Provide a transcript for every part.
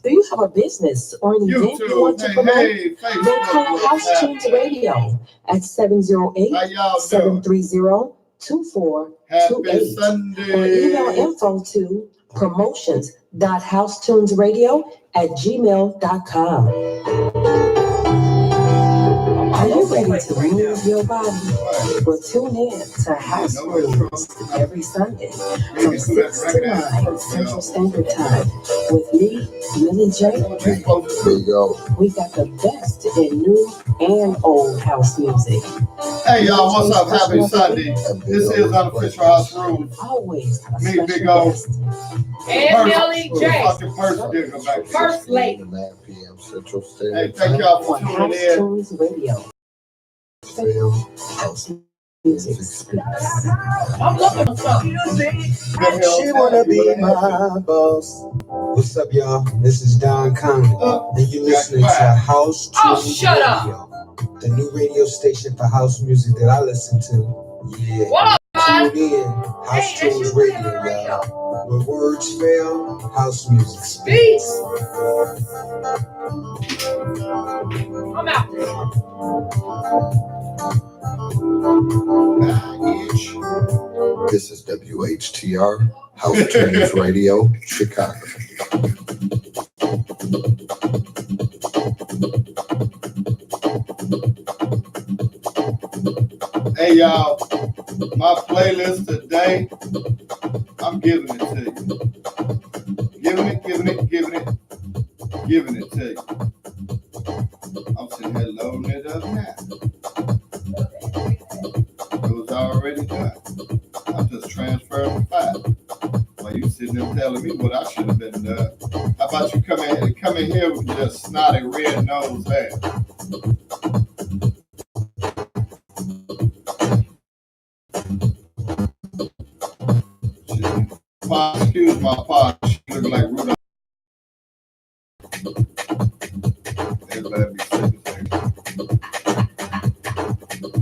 Do you have a business or an event you want to promote? Then call House Tunes Radio at 708-730-2428 or email info to promotions.housetunesradio@gmail.com. Are you ready to move your body? Well, tune in to House Tunes every Sunday from 6 to 9 Central Standard Time with me, Millie J. There you go. We got the best in new and old house music. Hey y'all, what's up? Happy Sunday. This is Unofficial House Rules. Always a Me, special Big O. guest. And Millie J. Fucking person digger back here. First lady. 9 p.m. Central Hey, Standard thank Time. y'all for On House tuning in. Tunes Radio. House music speaks. I'm looking for something. She wanna be my boss. What's up, y'all? This is Don Conley, and you're listening to House Tunes Oh, shut up. Radio, the new radio station for house music that I listen to. Yeah, What up, man? tune in, House Hey, Tunes that's you Radio, on the radio. y'all. Where words fail, house music speaks. Peace. I'm out there. This is WHTR, House Tunes Radio, Chicago. Hey y'all, my playlist today, I'm giving it to you. Giving it to you. I'm sitting here loading it up now. It was already done. I'm just transferring the file. While you sitting there telling me what I should have been done. How about you come in here with just snotty red nose hair? Excuse my part. She look like Rudolph. Everybody be sick as heck.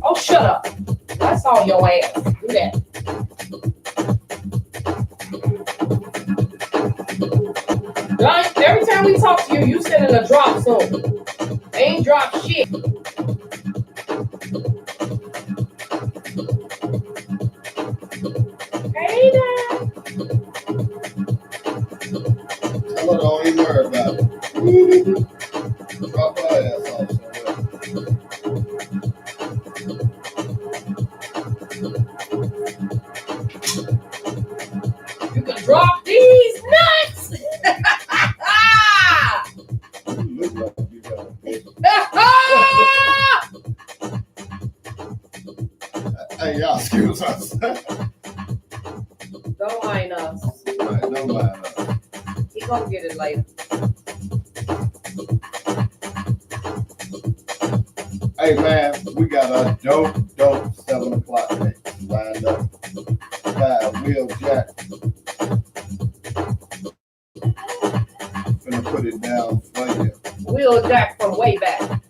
Oh, shut up. That's all your ass. Do that. Like, every time we talk to you, you send in a drop zone. They ain't drop shit. Hey there. Tell her don't even worry about it. Drop her ass off somewhere. You can drop these nuts. You look like you got a bitch. Hey, y'all, excuse us. Don't mind us. Right, don't mind us. He gonna get it later. Hey, man, we got a dope 7 o'clock mix lined up by Wil Jakz. Gonna put it down for you. Wil Jakz from way back.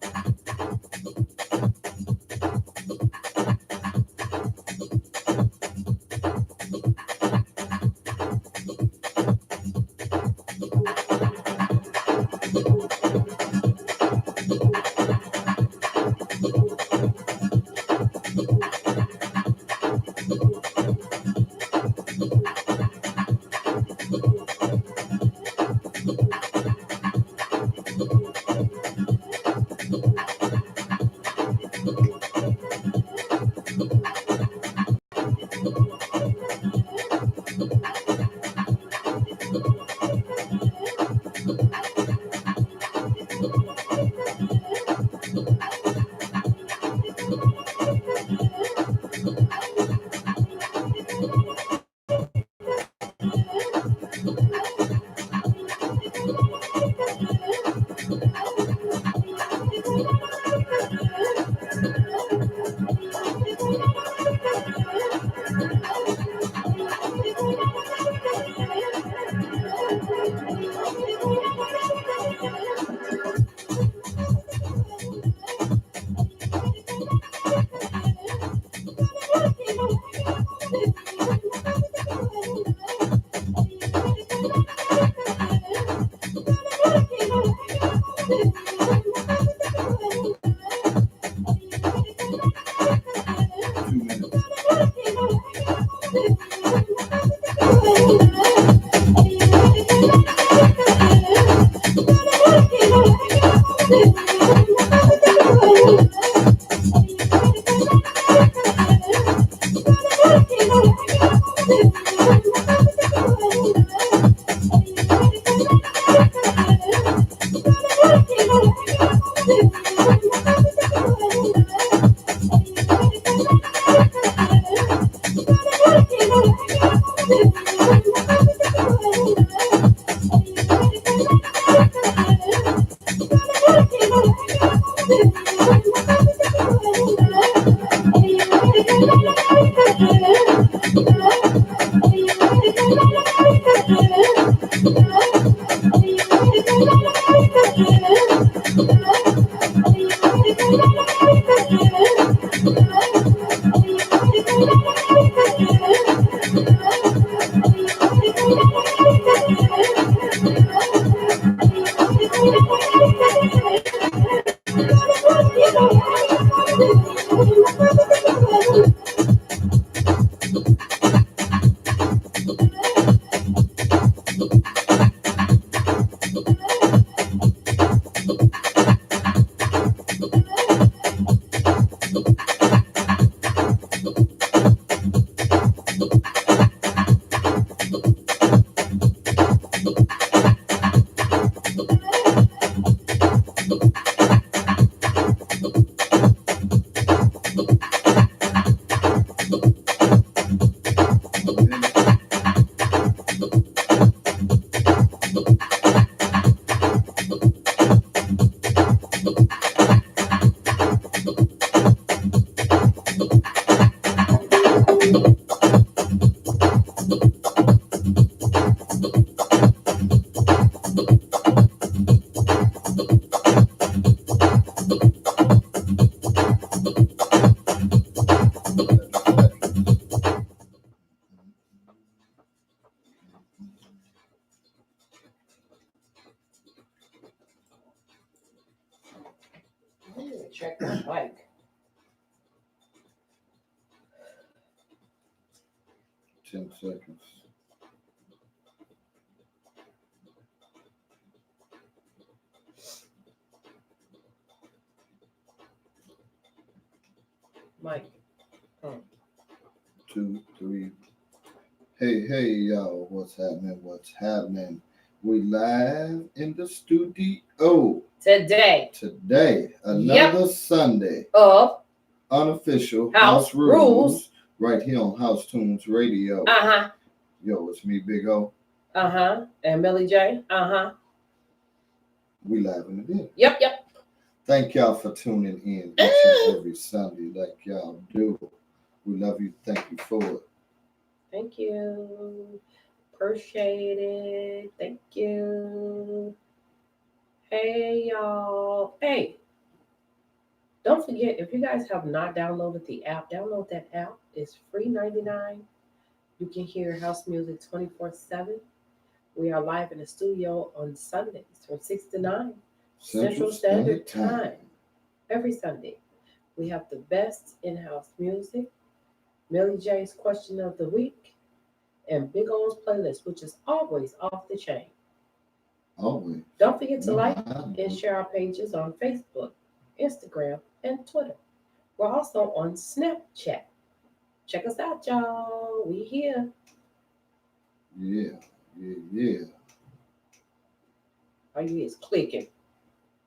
Check my mic. Ten seconds. Mike. 2, 3. Hey, y'all. What's happening? We live in the studio. Today. Another Sunday. Of Unofficial House Rules. Right here on House Tunes Radio. Yo, it's me, Big O. And Millie J. We live in the video. Yep. Thank y'all for tuning in each and every Sunday like y'all do. We love you. Thank you for it. Thank you. Appreciate it. Thank you. Hey, y'all. Hey, don't forget, if you guys have not downloaded the app, download that app. It's free $99. You can hear house music 24/7. We are live in the studio on Sundays from 6 to 9 Central Standard Time. Every Sunday. We have the best in-house music, Millie J's question of the week, and Big O's playlist, which is always off the chain. Always. Don't forget to like and share our pages on Facebook, Instagram, and Twitter. We're also on Snapchat. Check us out, y'all. We here. Yeah. All you is clicking.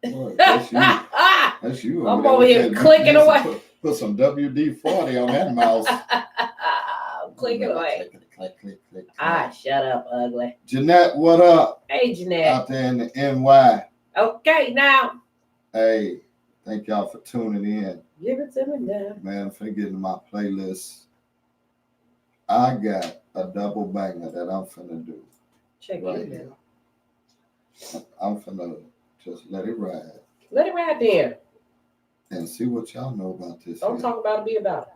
Boy, that's you. That's you. I'm over here clicking away. Put some WD-40 on that mouse. I'm clicking away. Click. Shut up, ugly. Jeanette, what up? Hey, Jeanette. Out there in the NY. Okay, now. Hey, thank y'all for tuning in. Give it to me now. Man, I'm finna get into my playlist. I got a double banger that I'm finna do. Check right it here. out. I'm finna just let it ride. Let it ride there. And see what y'all know about this. Don't talk about it, be about it.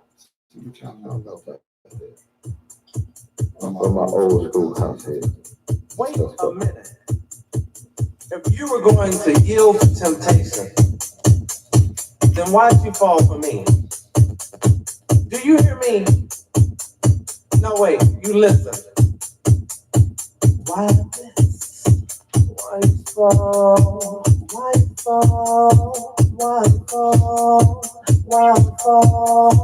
See what y'all know about that. From my old school house here. Wait a minute. If you were going to yield to temptation, then why'd you fall for me? Do you hear me? No, wait, you listen. Why this? Why fall? Why fall? Why fall? Why fall?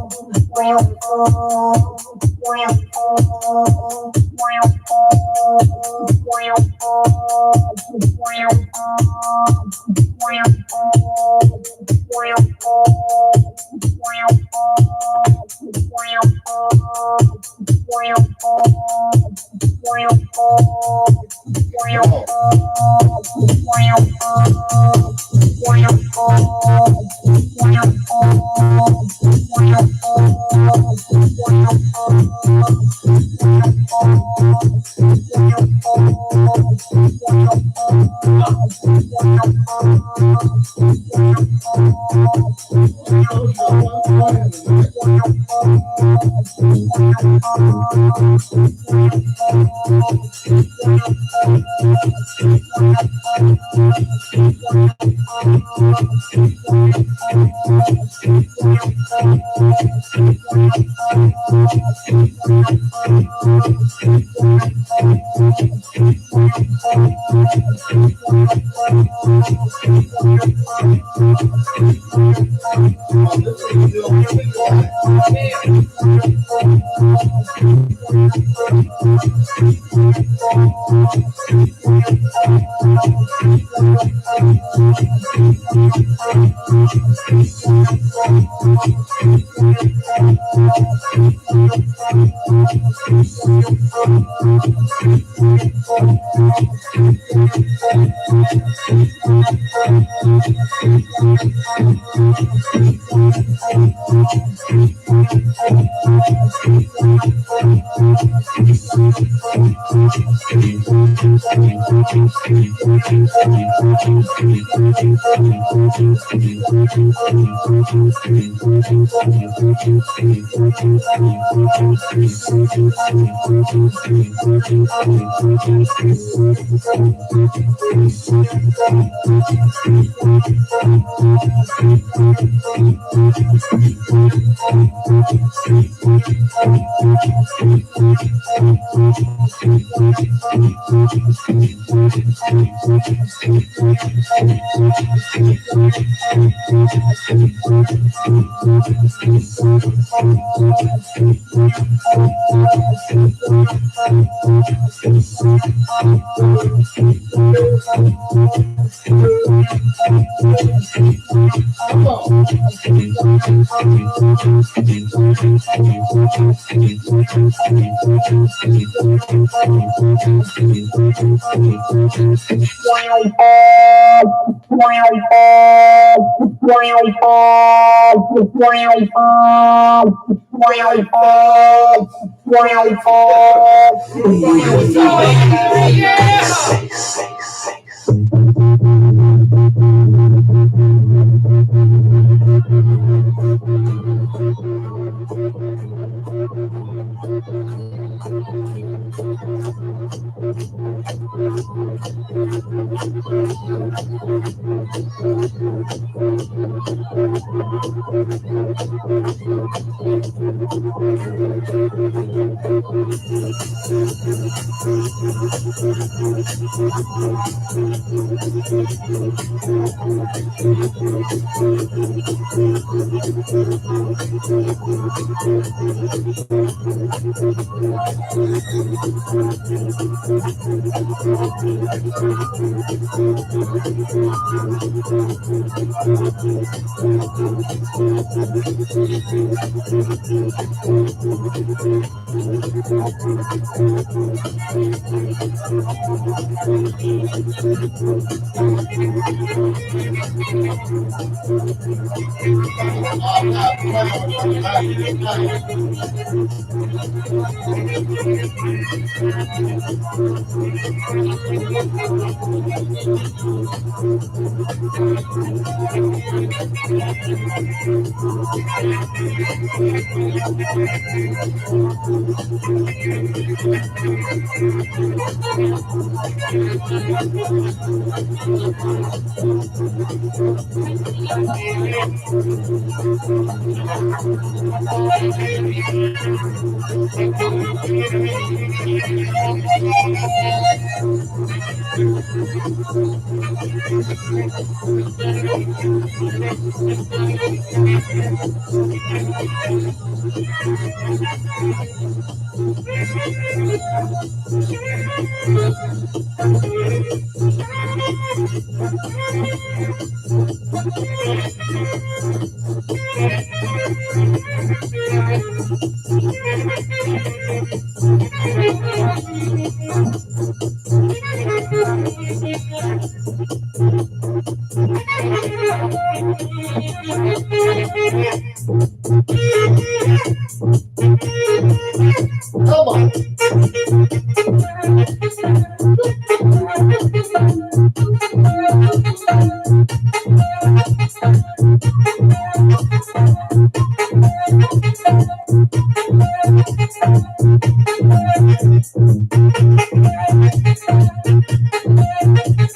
Why fall? Why fall? Why fall? Why fall? Why fall? Why fall? Why fall? Why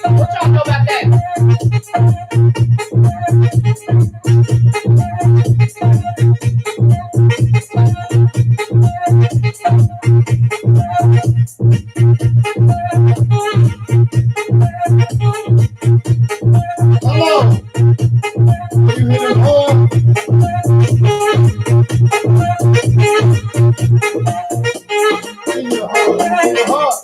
What y'all know about that? Come on. You hit it hard. In your heart. In your heart.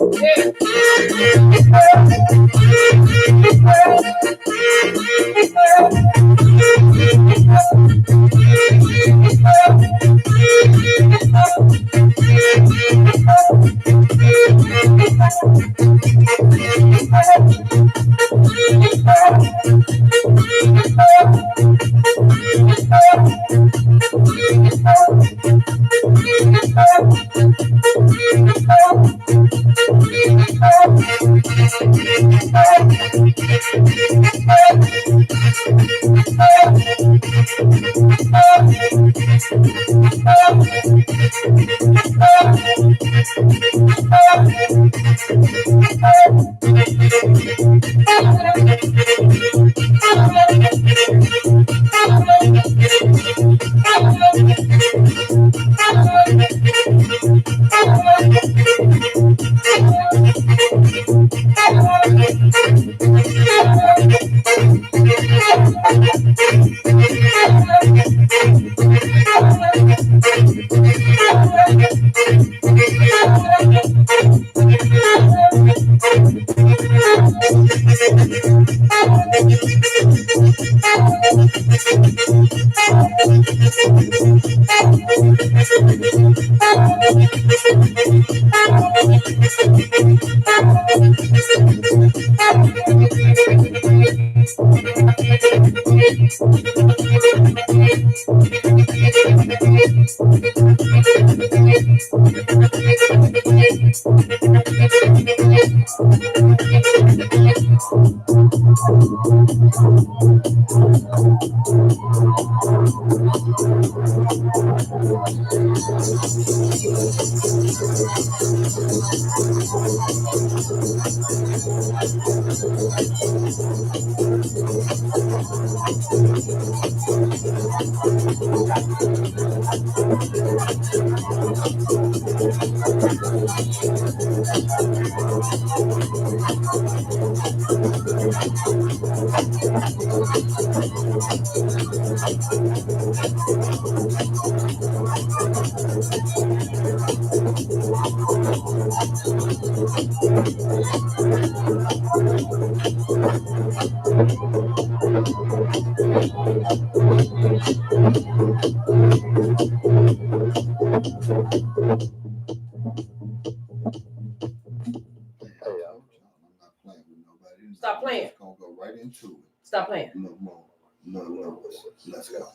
Stop playing. Gonna go right into it. Stop playing. No more. No. Let's go.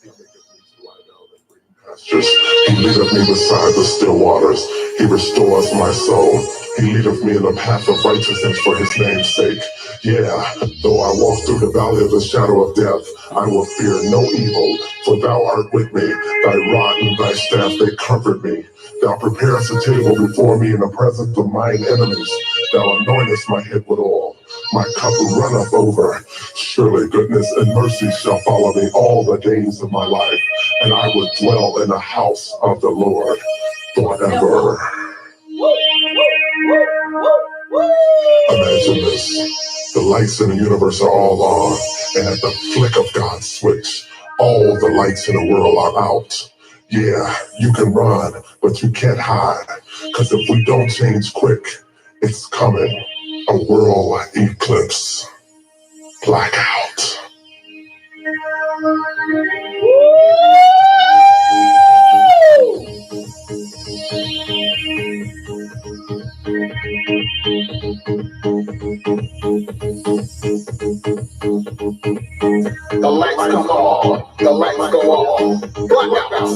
He leadeth me beside the still waters. He restores my soul. He leadeth me in the path of righteousness for his name's sake. Yeah, though I walk through the valley of the shadow of death, I will fear no evil, for thou art with me. Thy rod and thy staff, they comfort me. Thou preparest a table before me in the presence of mine enemies. Thou anointest my head with oil. My cup runneth over. Surely goodness and mercy shall follow me all the days of my life, and I will dwell in the house of the Lord forever. Imagine this. The lights in the universe are all on, and at the flick of God's switch, all the lights in the world are out. Yeah, you can run, but you can't hide, because if we don't change quick, it's coming. A world eclipse. Blackout. The lights come on, the lights go on, blackout,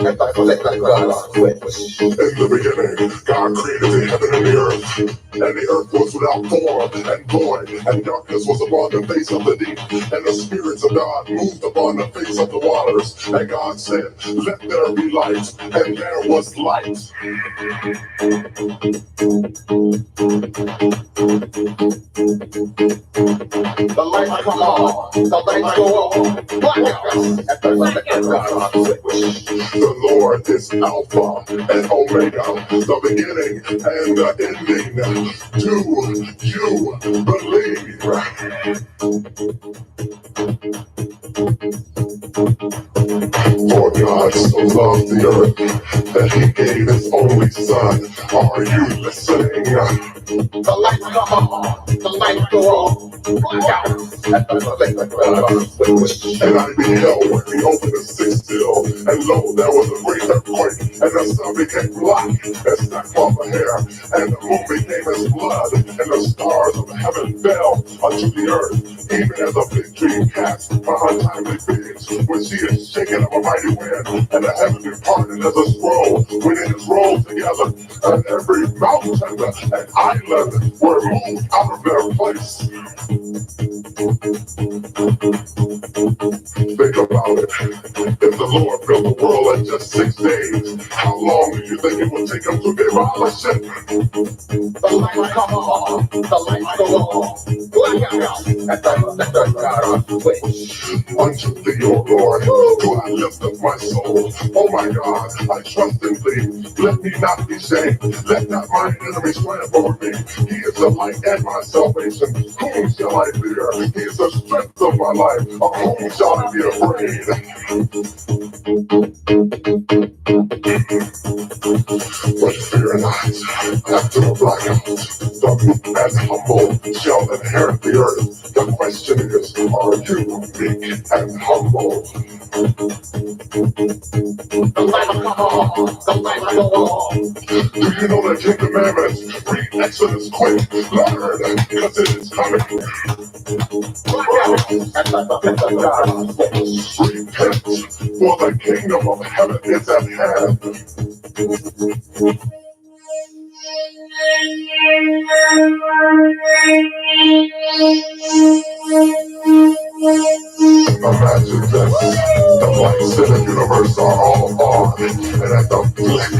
at the flick of God's switch. In the beginning, God created the heaven and the earth, and the earth was without form and void, and darkness was upon the face of the deep, and the spirits of God moved upon the face of the waters. And God said, let there be light, and there was light. The lights come on, the lights go on, blackout, at the flick of God's switch. The Lord is Alpha and Omega, the beginning and the ending. To you believe? For God so loved the earth that he gave his only son. Are you listening? The lights come on, the lights go on. Blackout at the switch. And I beheld when he opened the sixth seal, and lo, there was a great earthquake, and the sun became black as sackcloth of hair, and the moon became as blood, and the stars of heaven fell unto the earth, even as a fig tree casts her untimely figs when she is shaken of a mighty wind, and the heaven departed as a scroll when it is rolled together, and every mountain and island were moved out of their place. Think about it. If the Lord built the world in just 6 days, how long do you think it would take him to demolish it? The lights come on, the lights go on. Blackout at the switch. Unto thee, O Lord, do I lift up my soul. Oh my God, I trust in thee. Let me not be shamed. Let not my enemies triumph over me. He is the light and my salvation. Whom shall I fear? He is the strength of my life. Of whom shall I be afraid? But fear not, after the blackout, the meek and humble shall inherit the earth. The question is, are you meek and humble? The lights come on, the lights go on. Do you know the 10 Commandments? Read Exodus quick. Learn, because it is coming. Blackout at the switch. Repent, for the kingdom of heaven is at hand. Imagine this, the lights in the universe are all on, and at the flick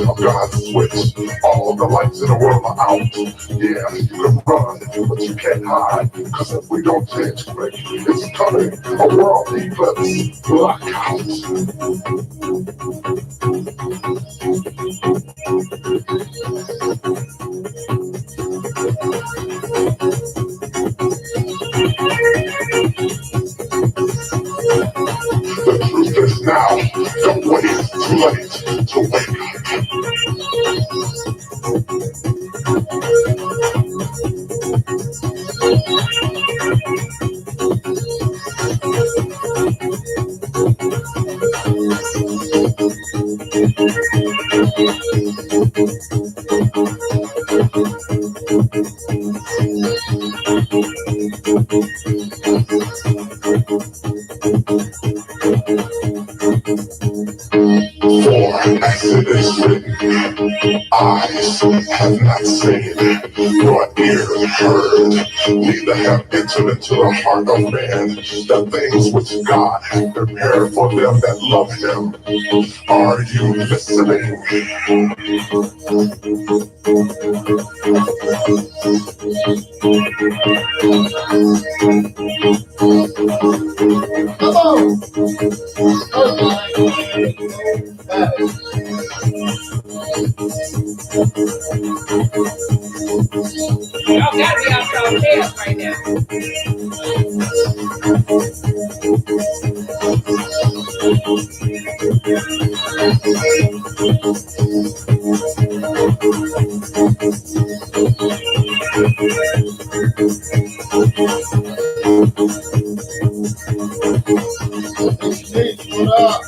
of God's switch, all the lights in the world are out. Yeah, you can run, but you can't hide, because if we don't change quick, it's coming, a world eclipse, blackout. The truth is now, don't wait, it's too late to wake For as it is written, eyes have not seen, nor ears heard, neither have entered into the heart of man the things which God has prepared for them that love him. Are you listening? Come on. Y'all gotta be out y'all chairs right now. What up?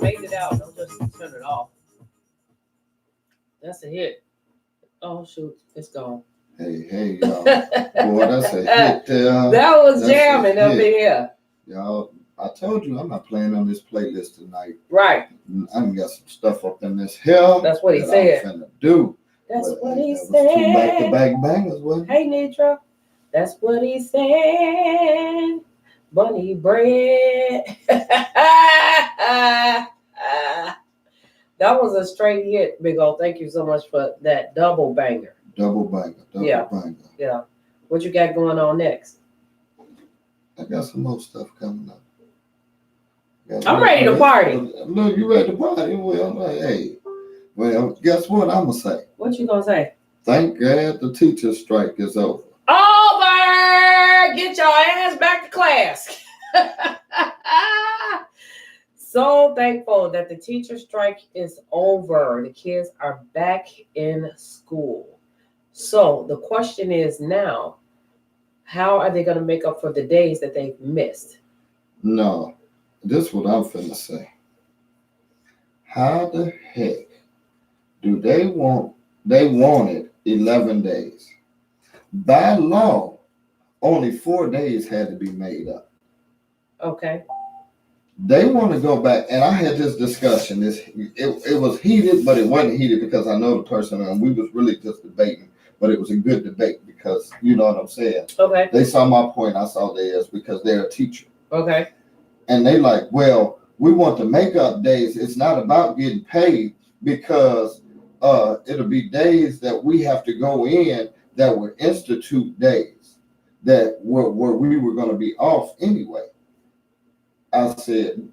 Fade it out. Don't just turn it off. That's a hit. Oh shoot, it's gone. Hey, y'all. Boy, that's a hit there. That was That's a jamming up in hit. here. Y'all, I told you I'm not playing on this playlist tonight. Right. I done got some stuff up in this hill. That's what he that said. I'm finna do. That's But, what he that was two said. back-to-back bangers, wasn't it? Hey Nitra. That's what he said. Bunny bread. That was a straight hit, Big O. Thank you so much for that double banger. Double banger. Yeah. What you got going on next? I got some more stuff coming up. I'm ready to party. Look, you ready to party? Well, hey. Well, guess what I'm going to say? What you gonna say? Thank God the teacher strike is over. Over! Get your ass back to class. So thankful that the teacher strike is over. The kids are back in school. So the question is now, how are they going to make up for the days that they've missed? No, this is what I'm finna say. How the heck do they wanted 11 days. By law, only 4 days had to be made up. Okay. They want to go back, and I had this discussion. It was heated, but it wasn't heated because I know the person, and we was really just debating. But it was a good debate because you know what I'm saying. Okay. They saw my point, I saw theirs because they're a teacher. Okay. And they like, well, we want to make up days. It's not about getting paid because it'll be days that we have to go in that were institute days that were we were going to be off anyway. I said,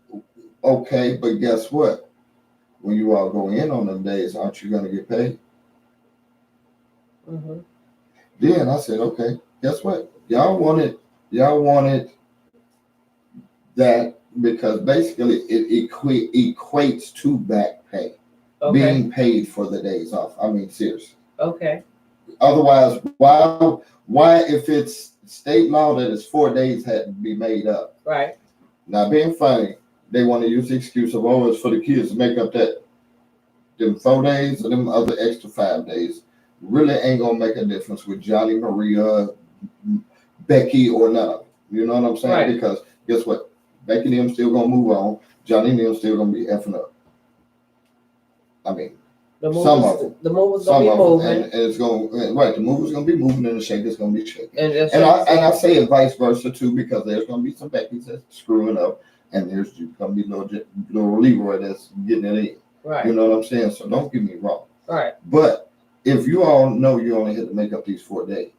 okay, but guess what? When you all go in on them days, aren't you going to get paid? Mm-hmm. Then I said, okay, guess what? Y'all wanted that because basically it equates to back pay, being paid for the days off. I mean, seriously. Okay. Otherwise, why if it's state law that it's 4 days had to be made up? Right. Now, being funny, they want to use the excuse of, oh, it's for the kids to make up them 4 days or them other extra 5 days. Really ain't going to make a difference with Johnny, Maria, Becky, or none of them. You know what I'm saying? Right. Because guess what? Becky and them still going to move on. Johnny and them still going to be effing up. I mean, the movers going to be moving. And it's going right. The movers going to be moving and the shaker's going to be shaking. And I say it vice versa too because there's going to be some Becky's that's screwing up and there's going to be little Leroy that's getting it in. Right. You know what I'm saying? So don't get me wrong. Right. But if you all know you only had to make up these 4 days,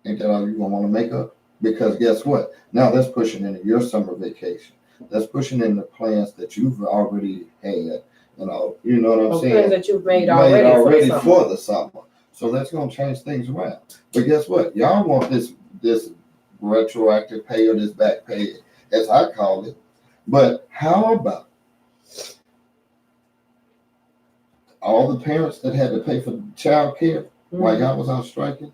ain't that all you're going to want to make up? Because guess what? Now that's pushing into your summer vacation. That's pushing in the plans that you've already had. You know what I'm saying? Plans that you've made already for the summer. So that's going to change things around. But guess what? Y'all want this retroactive pay or this back pay, as I call it. But how about all the parents that had to pay for child care while y'all was out striking?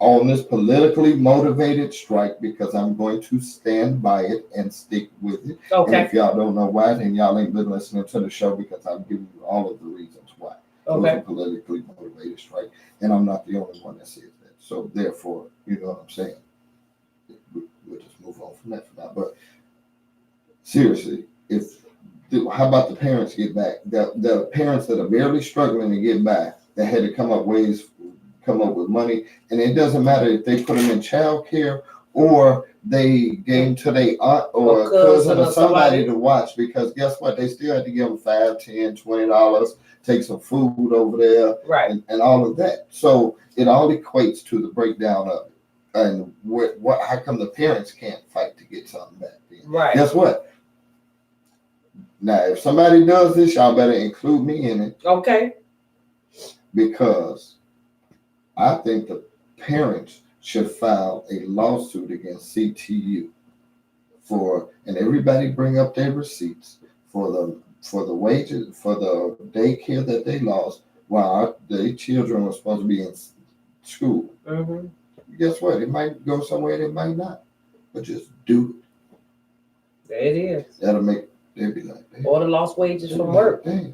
on this politically motivated strike because I'm going to stand by it and stick with it. And Okay. if y'all don't know why, then y'all ain't been listening to the show because I'm giving you all of the reasons why. It was a Okay. politically motivated strike, and I'm not the only one that says that. So therefore, you know what I'm saying? We'll just move on from that for now. But seriously, how about the parents get back? The parents that are barely struggling to get back, that had to come up with money, and it doesn't matter if they put them in child care or they gave to their aunt or cousin or somebody to watch, because guess what? They still had to give them $5, $10, $20, take some food over there, Right. and all of that. So it all equates to the breakdown of it. And how come the parents can't fight to get something back then? Right. Guess what? Now, if somebody does this, y'all better include me in it, Okay. because I think the parents should file a lawsuit against CTU and everybody bring up their receipts for the wages, for the daycare that they lost while their children were supposed to be in school. Mm-hmm. Guess what? It might go somewhere, it might not, but just do it. There it is. They'll be like, Or the lost wages from work. Dang.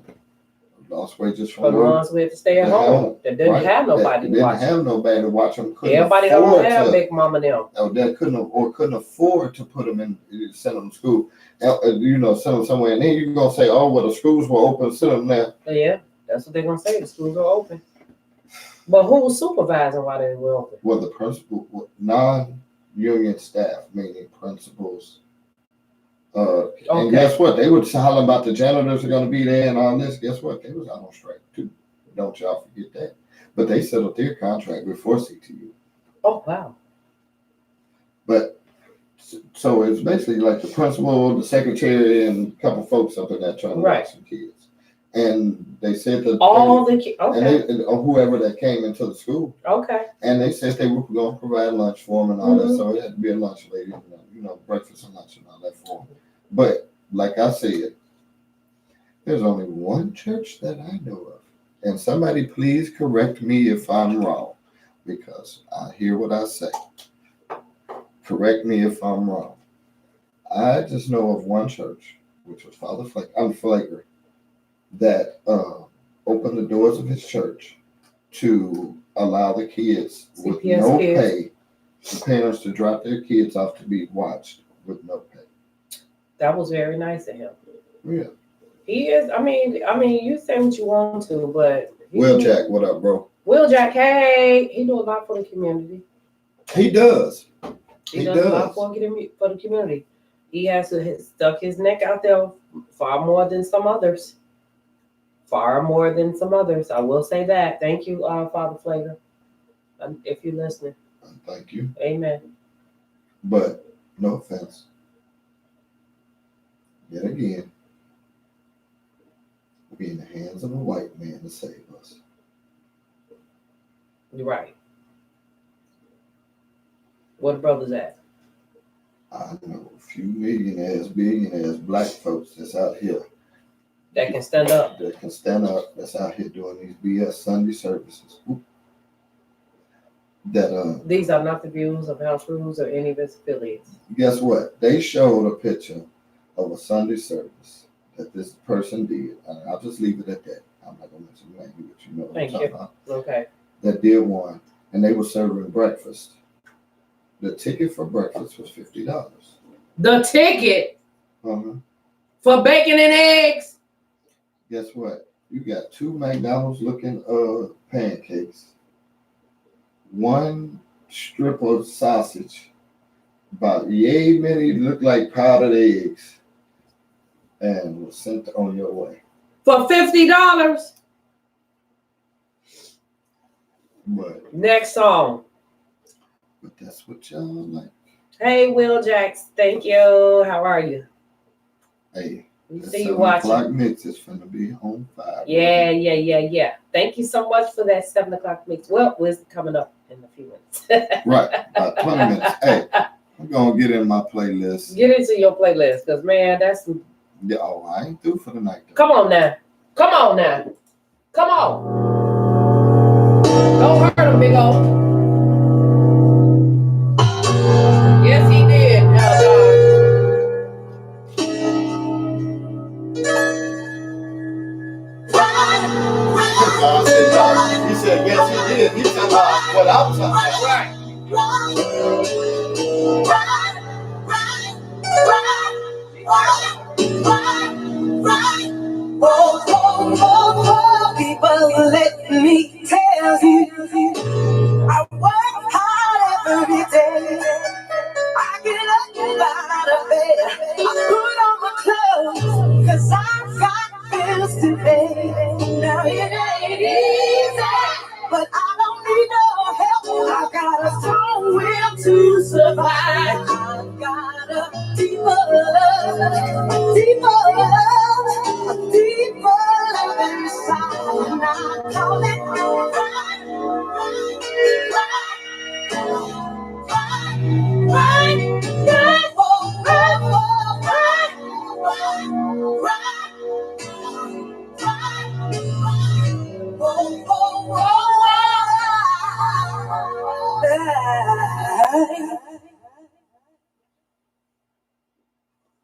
Lost wages For from the work. ones who had to stay at home. That didn't have nobody to watch. Didn't have nobody to watch them. Everybody don't have big mama them. That couldn't afford to put them in, send them to school. Send them somewhere. And then you're gonna say, oh, well, the schools were open, send them there. Yeah, that's what they're gonna say. The schools are open. But who was supervising while they were open? Well, the principal, non-union staff, meaning principals. And guess what? They were hollering about the janitors are going to be there and all this. Guess what? They was out on strike too. Don't y'all forget that. But they settled their contract before CTU. Oh, wow. But so it's basically like the principal, the secretary, and a couple folks up in there trying to watch some kids. And they said that all the kids, and whoever that came into the school. Okay. And they said they were going to provide lunch for them and all that. So it had to be a lunch lady, breakfast and lunch and all that for them. But like I said, there's only one church that I know of. And somebody please correct me if I'm wrong, because I hear what I say. Correct me if I'm wrong. I just know of one church, which was Father Flager, that opened the doors of his church to allow the kids with no pay, the parents to drop their kids off to be watched with no pay. That was very nice of him. Yeah. He is. I mean, you say what you want to, but Wil Jakz, what up, bro? Wil Jakz, hey, he do a lot for the community. He does. He does a lot for the community. He has stuck his neck out there far more than some others. Far more than some others. I will say that. Thank you, Father Flager, if you're listening. Thank you. Amen. But no offense. Yet again, we'll be in the hands of a white man to save us. You're right. Where the brothers at? I know a few millionaires, billionaires, black folks that's out here. That can stand up. That's out here doing these BS Sunday services. These are not the views of House Rules or any of its affiliates. Guess what? They showed a picture of a Sunday service that this person did. I'll just leave it at that. I'm not going to mention the name, but you know what I'm talking about. Okay. That did one, and they were serving breakfast. The ticket for breakfast was $50. The ticket Uh-huh. for bacon and eggs. Guess what? You got 2 McDonald's looking pancakes, 1 strip of sausage, about yay many look like powdered eggs, and was sent on your way. For $50. But next song. But that's what y'all like. Hey, Wil Jakz, thank you. How are you? Hey, You the see you 7 watching. o'clock mix is finna be on fire. Yeah. Thank you so much for that 7 o'clock mix. Well, it's coming up in a few minutes. Right, about 20 minutes. Hey, I'm gonna get in my playlist. Get into your playlist, because man, that's. Yeah, I ain't through for the night though. Come on now. Come on. Don't hurt him, big old. I said, no. He said, yes, he did. He said, what I'm talking about. Right. People, let me tell you, I work hard every day. I get up out of bed, I put on my clothes, 'cause I've got bills to pay. Now it ain't easy, but I don't need no help. I got a strong will to survive. I've got a deeper love, deeper love, deeper love inside, and I call it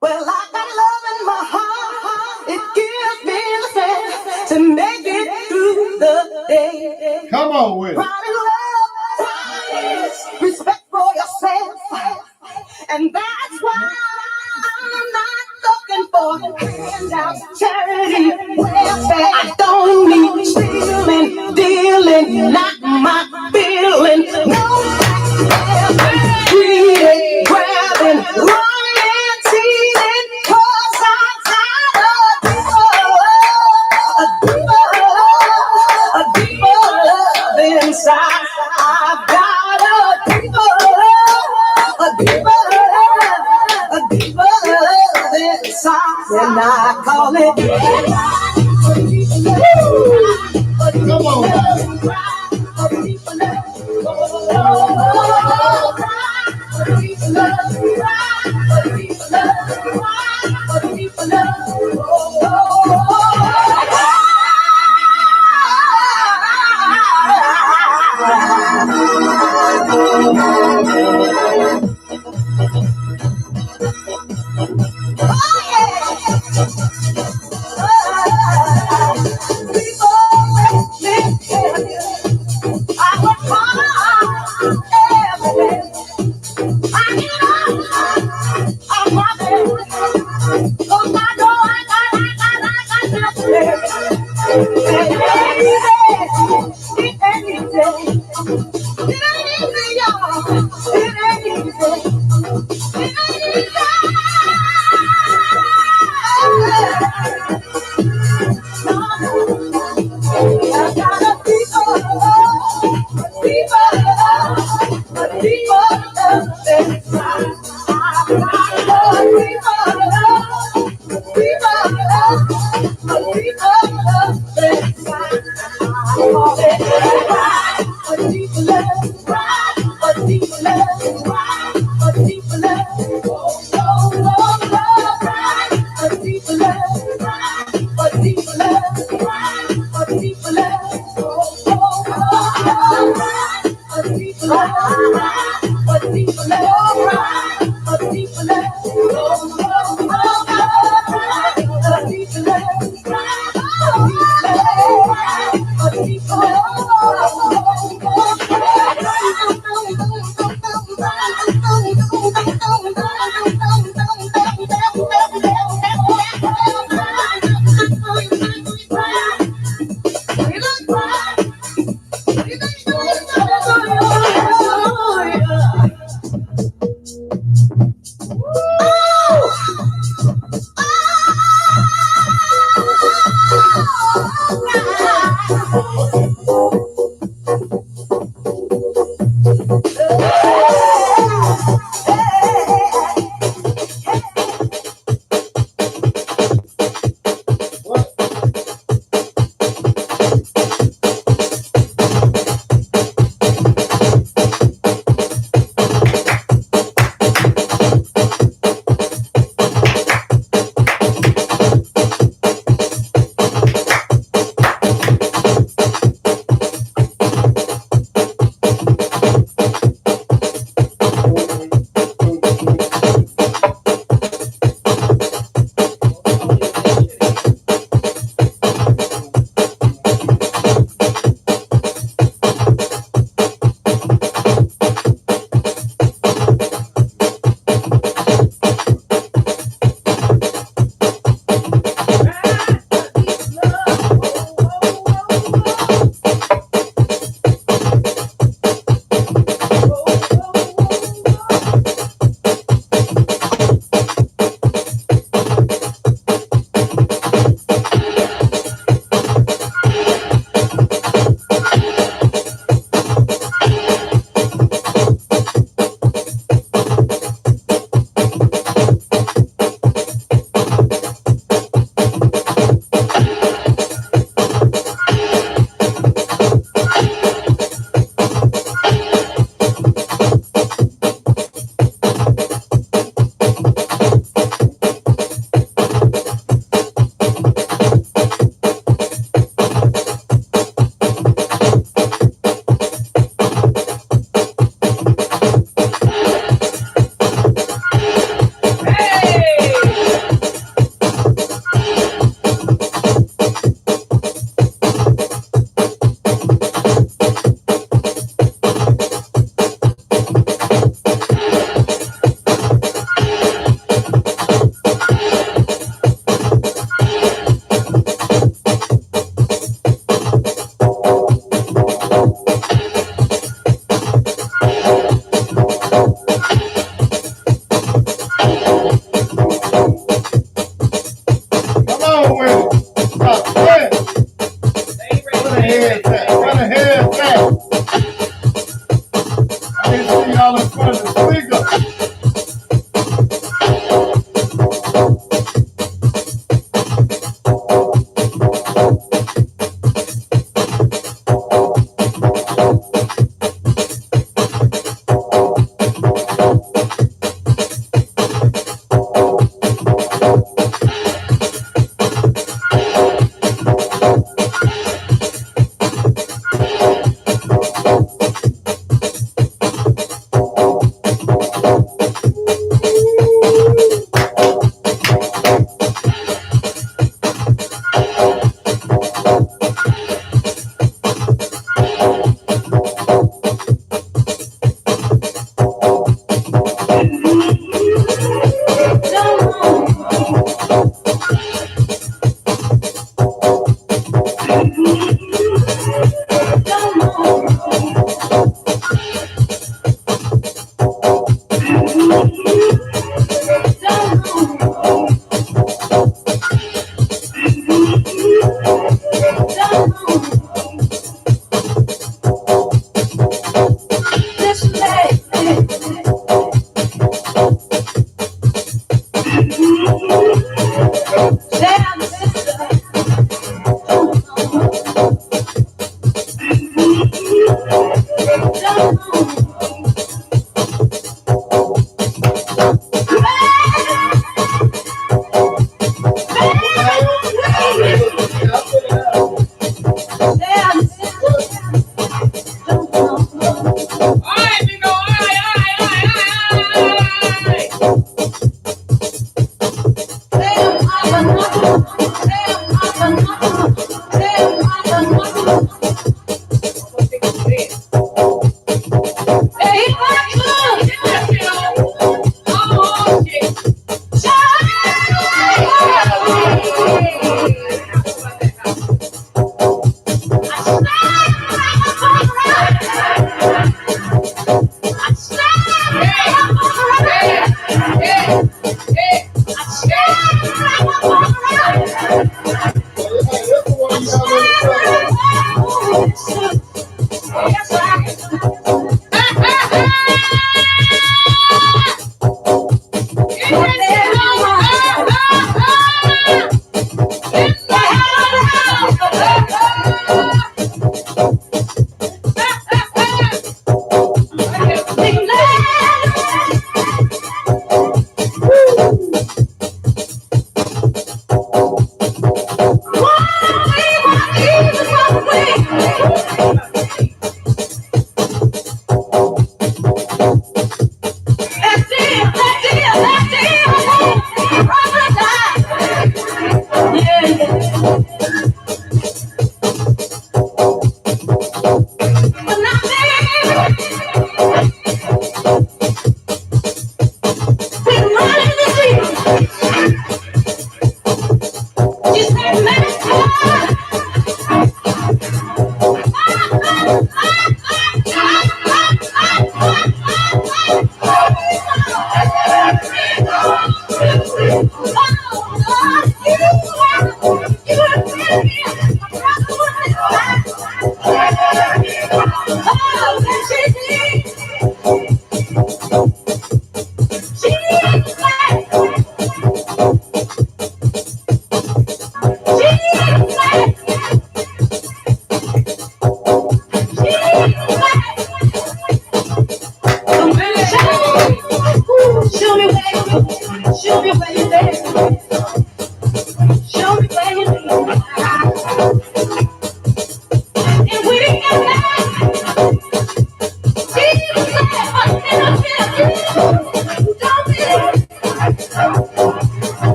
well, I got love in my heart. It gives me the strength to make it through the day. Come on with it. Love, respect for yourself, and that's why I'm not looking for handouts, charity, welfare. I don't need stealing, dealing, not my feeling. No backstabbing, cheating, grabbing, lying, cheating, 'cause I've got a deeper love inside. I've got a deeper love inside, and I call it. Come on.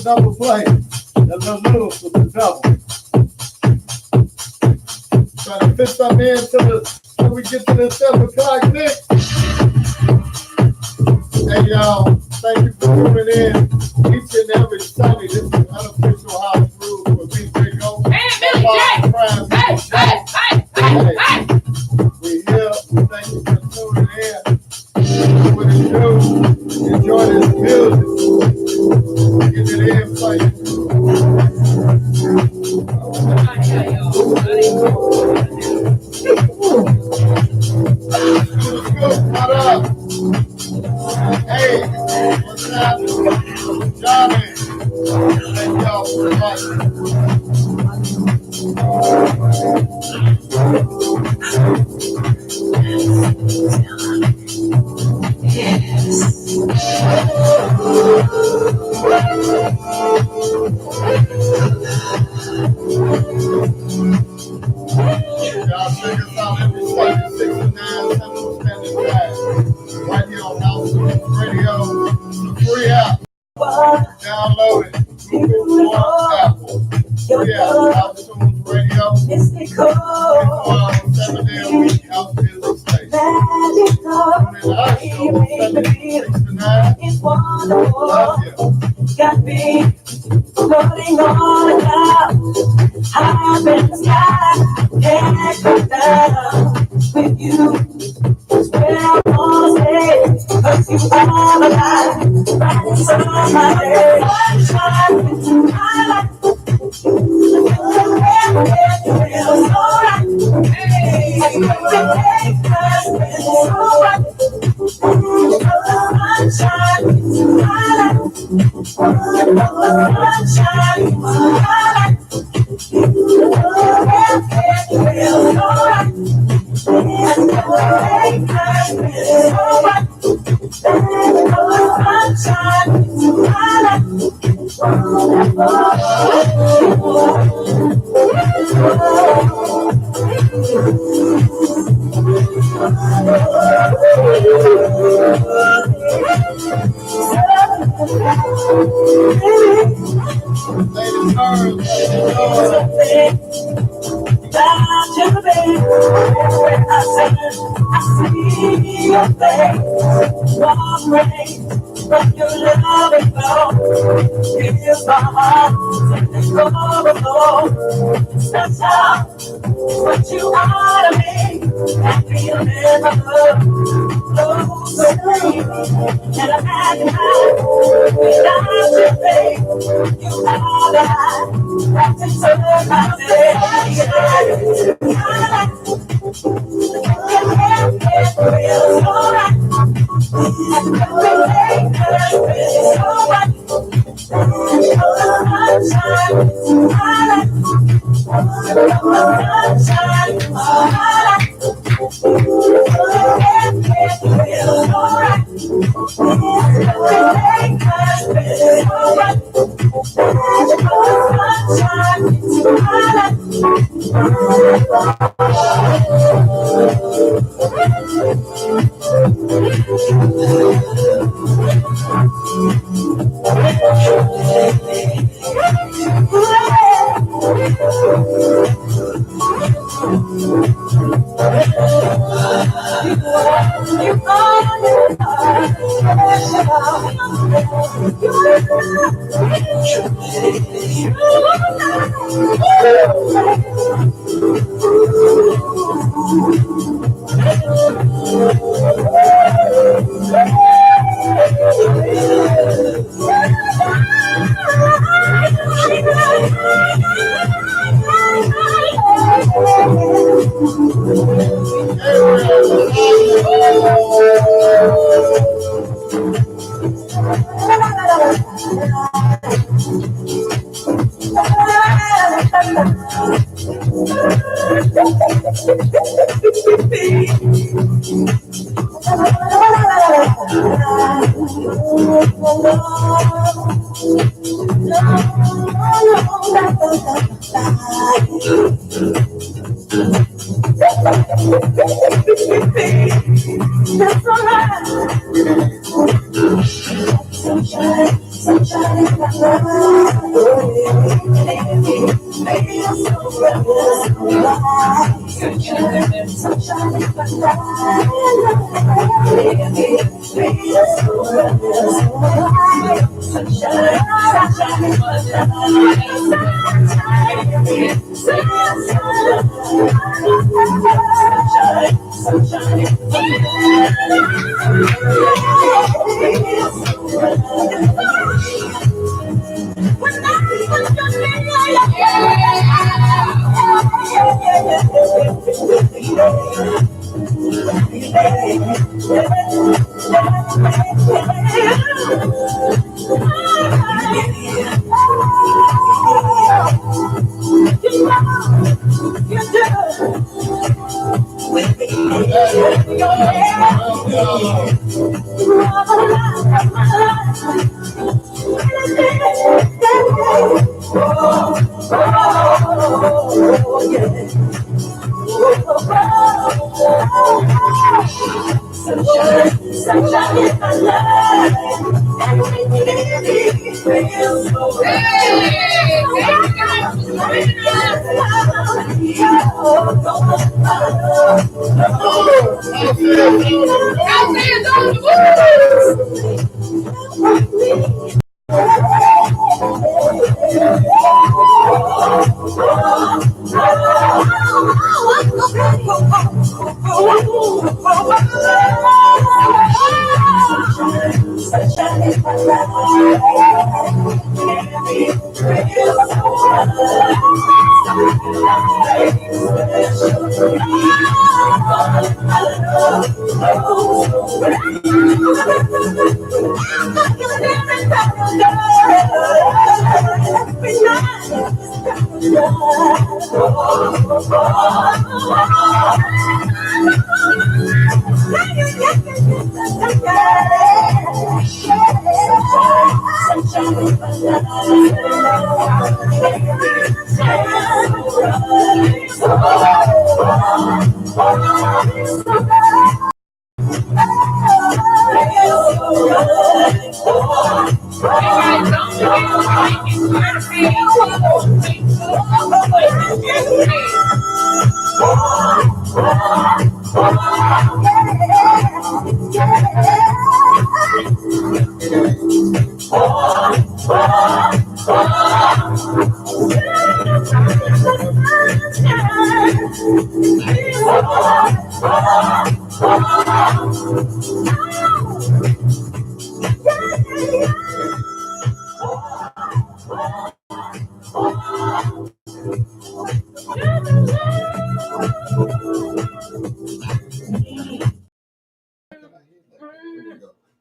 Double play. There's no rules for the double. Trying to fit something in till we get to the 7 o'clock mix. Hey y'all, thank you for tuning in each and every Sunday. This is unofficial house rules for BJ Go. Hey, Millie J! Hey! We're here. Thank you for tuning in. What it do? Enjoy this music. Get it in for you. What up? Hey, what's happening? Johnny. Thank y'all for y'all check us out every Sunday, 6 to 9 Central Standard Time. Right here on House Tunes Radio. It's a free app. Download it. Google or Apple. Yeah, House Tunes Radio. It's 7 days a week, House Music Station. Tune in our show on Sunday, 6 to 9. Love you. Got me floating on a cloud, high up in the sky, can't come down with you. It's where I wanna stay, 'cause you are my life, right inside my head. Sunshine into my life, it feels so right. I couldn't take us, it's so right. Sunshine into my life. Sunshine into my life. It feels so right. What you are to me, happy you'll never lose the flame. And I'm happy without you, babe. You are the high, that's in turn my day. It feels alright, and everything feels alright. Sunshine, I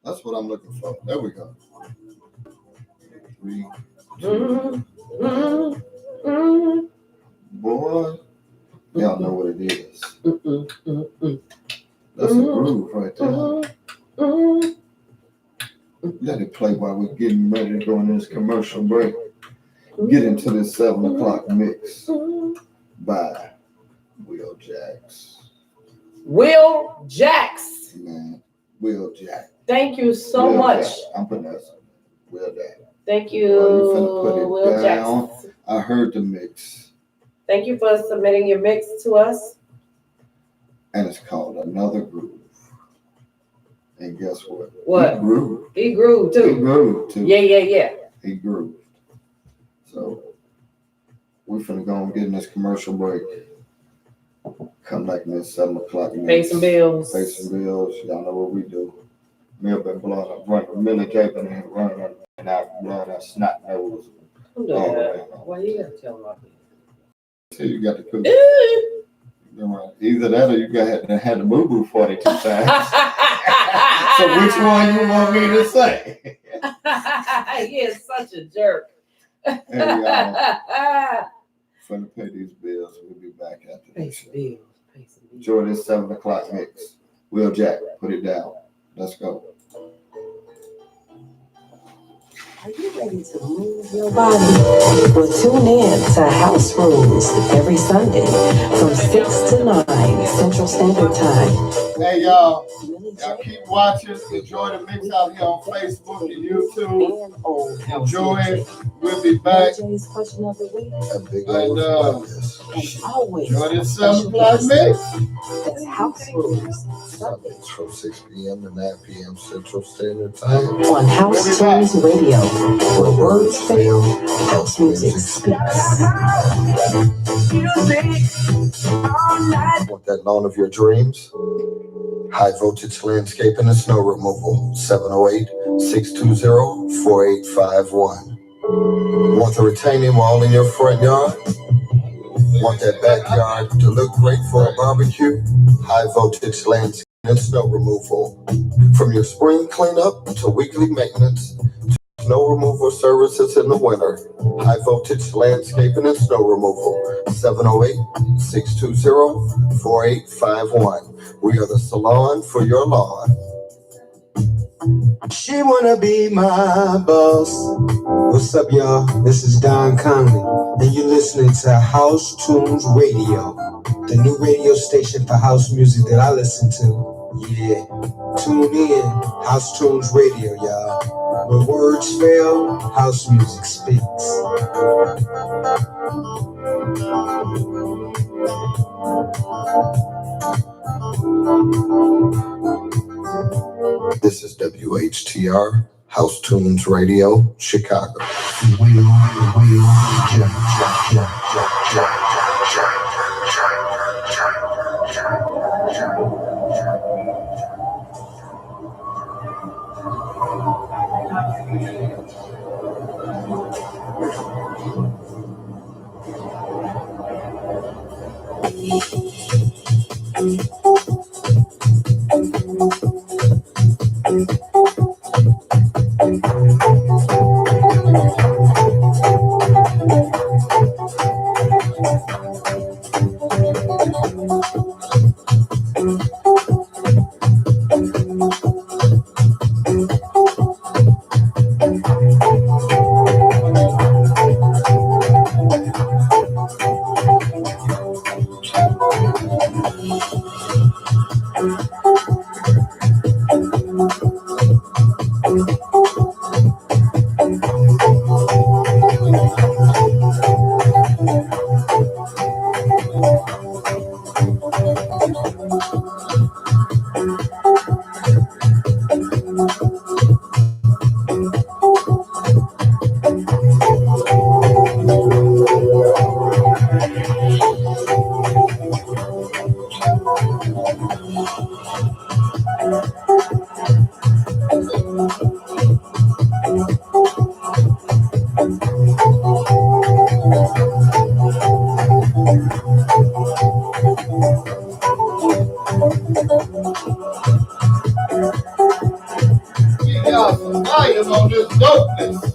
That's what I'm looking for. There we go. 3, 2. Boy, y'all know what it is. That's a groove right there. Let it play while we're getting ready to go in this commercial break. Get into this 7 o'clock mix by Wil Jakz. Wil Jakz. Man, Wil Jakz. Thank you so much. I'm putting that on. Wil Jakz. Thank you, You finna put it Wil down. Jakz. I heard the mix. Thank you for submitting your mix to us. And it's called Another Groove. And guess what? What? He grew. He grew too. He grew too. Yeah. He grew. So we're finna go and get in this commercial break. Come back in this 7 o'clock. Pay some bills. Pay some bills. Y'all know what we do. Mill been blowing up, running. Millie J been running up and out, blowing that snot nose. I'm doing that. Why you gotta tell my business? So you got to cook. Either that or you got to have the boo-boo 42 times. So which one you want me to say? He is such a jerk. Hey, y'all. Finna pay these bills. We'll be back after Pay this. some bills. Pay some bills. Enjoy this 7 o'clock mix. Wil Jakz, put it down. Let's go. Are you ready to move your body? Well, tune in to House Rules every Sunday from 6 to 9 Central Standard Time. Hey, y'all. Millie Y'all J keep watching. Enjoy the mix out here on Facebook and YouTube. and old house Enjoy it. music. We'll be back. Millie J's question of the week. And And always enjoy a this 7 special o'clock guest. mix. That's House Rules Sundays from 6 p.m. to 9 p.m. Central Standard Time. on House Tunes Radio, where words fail, house music speaks. Want that lawn of your dreams? High voltage landscaping and snow removal. 708-620-4851. Want the retaining wall in your front yard? Want that backyard to look great for a barbecue? High voltage landscaping and snow removal. From your spring cleanup to weekly maintenance, snow removal services in the winter. High voltage landscaping and snow removal. 708-620-4851. We are the salon for your lawn. She wanna be my boss. What's up, y'all? This is Don Conley, and you're listening to House Tunes Radio, the new radio station for house music that I listen to. Yeah, tune in, House Tunes Radio, y'all. Where words fail, house music speaks. This is WHTR, House Tunes Radio, Chicago. We got some volume on this dopeness.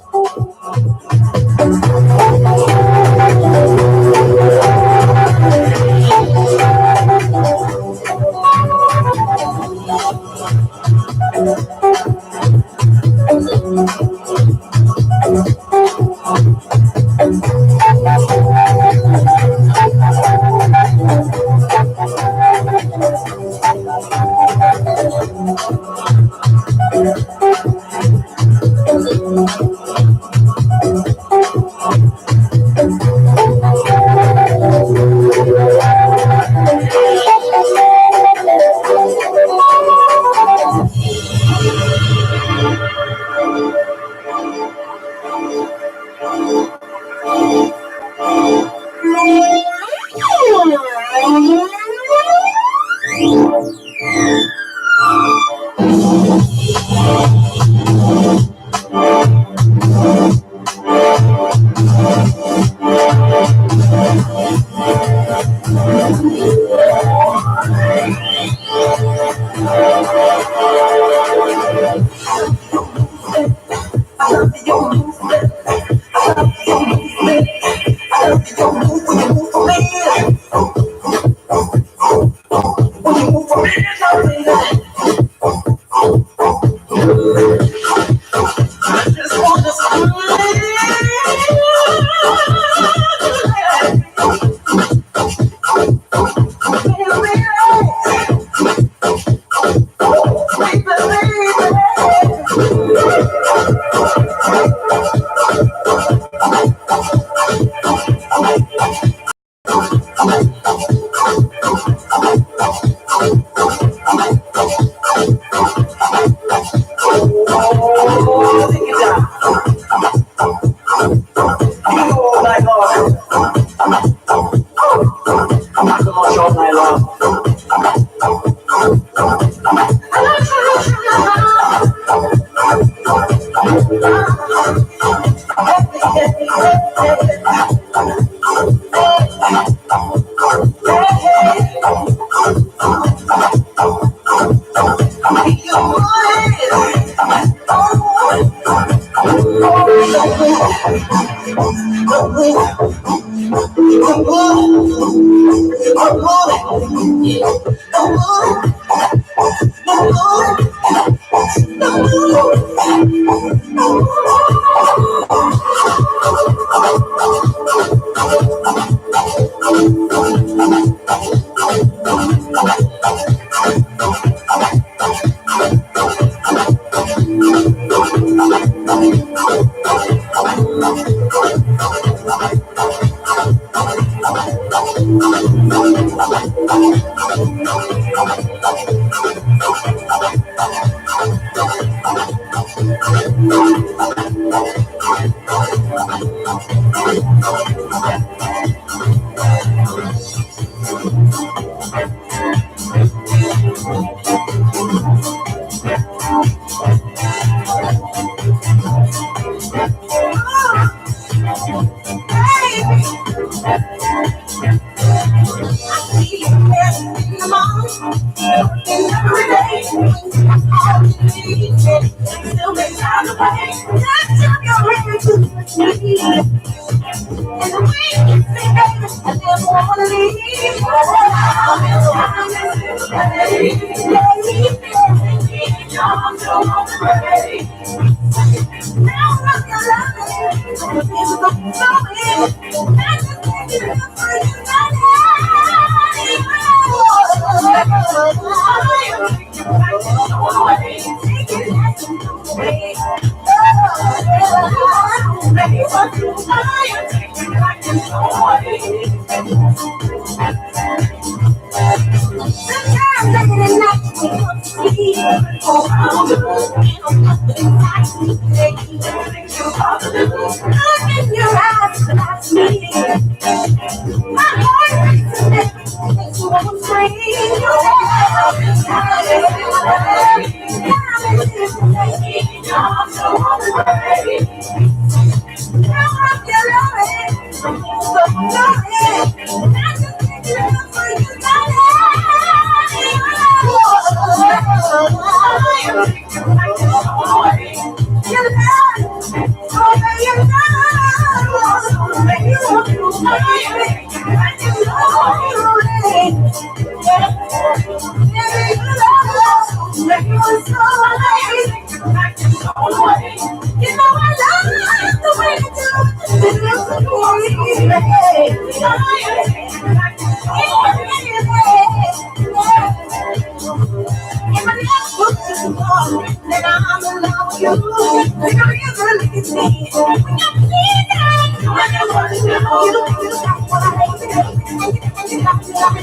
that I'm in love with you. Do you really see? When you see that, when you want to know, you got what I hate. And you got what I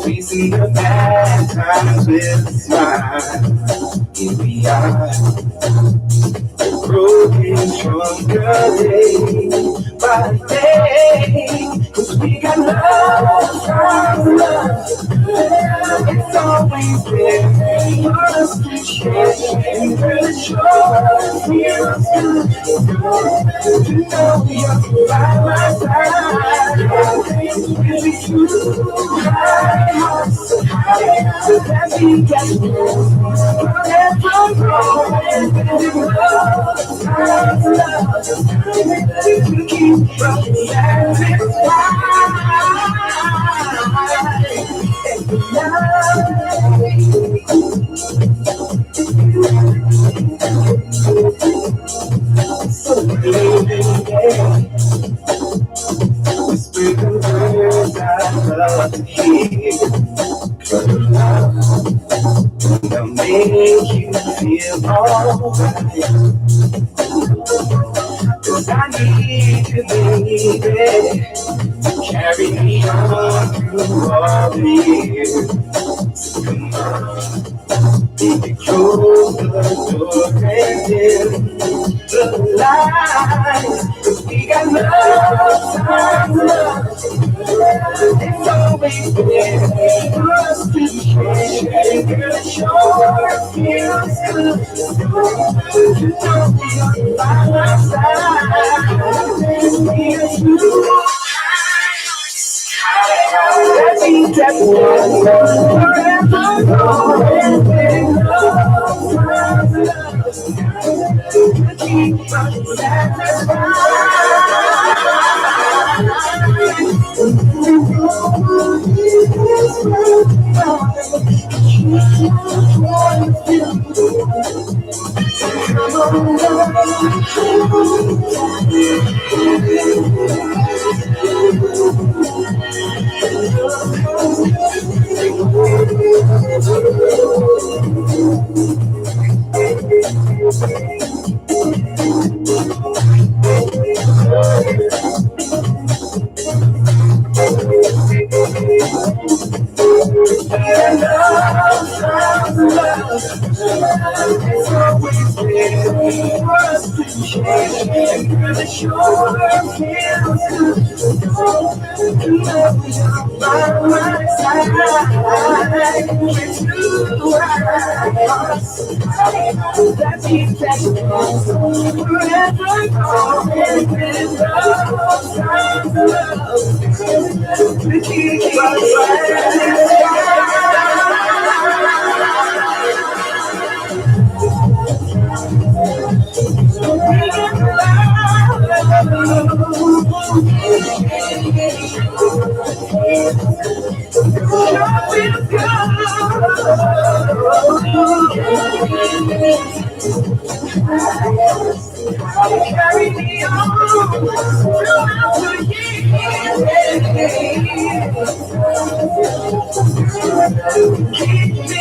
Facing the bad times with a smile. Here we are, growing stronger day by day. 'Cause we got love, love. It's always there for us to share. And really sure feels good to know you're by my side. Really true, so that we can make you feel alright. 'Cause I need you, baby. Carry me on through all the years. Come on, baby, close the door and dim the lights. 'Cause we got love, time, love. It's always there for us to share. Girl, it sure feels good. You don't be by my side. Me and you. That means that one forever going love, keep us carry me on throughout the years. Keep me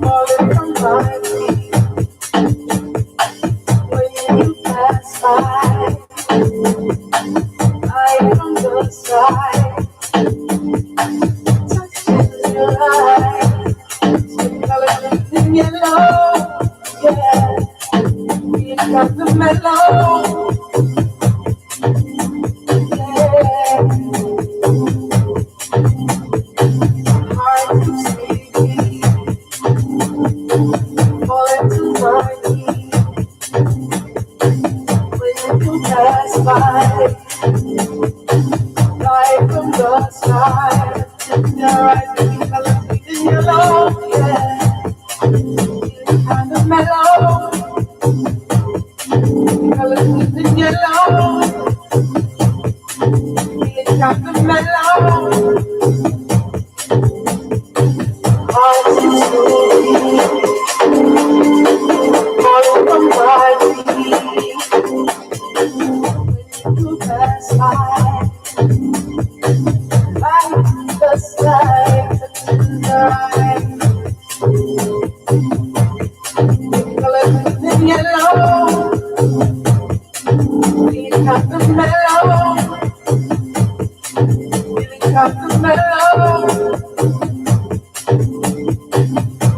falling from my feet when you pass by. Light from the sky, touching your eyes, coloring in yellow, yeah. You got the mellow, yeah. Hard to sleep, falling to my knees when you pass by. Light from the sky, your eyes making colors in yellow, yeah. You got the mellow, colors in yellow. You got the mellow. Heart to sleep, falling from my feet when you pass by. Light the sky, touching your eyes, colors in yellow. We got the mellow, we got the mellow.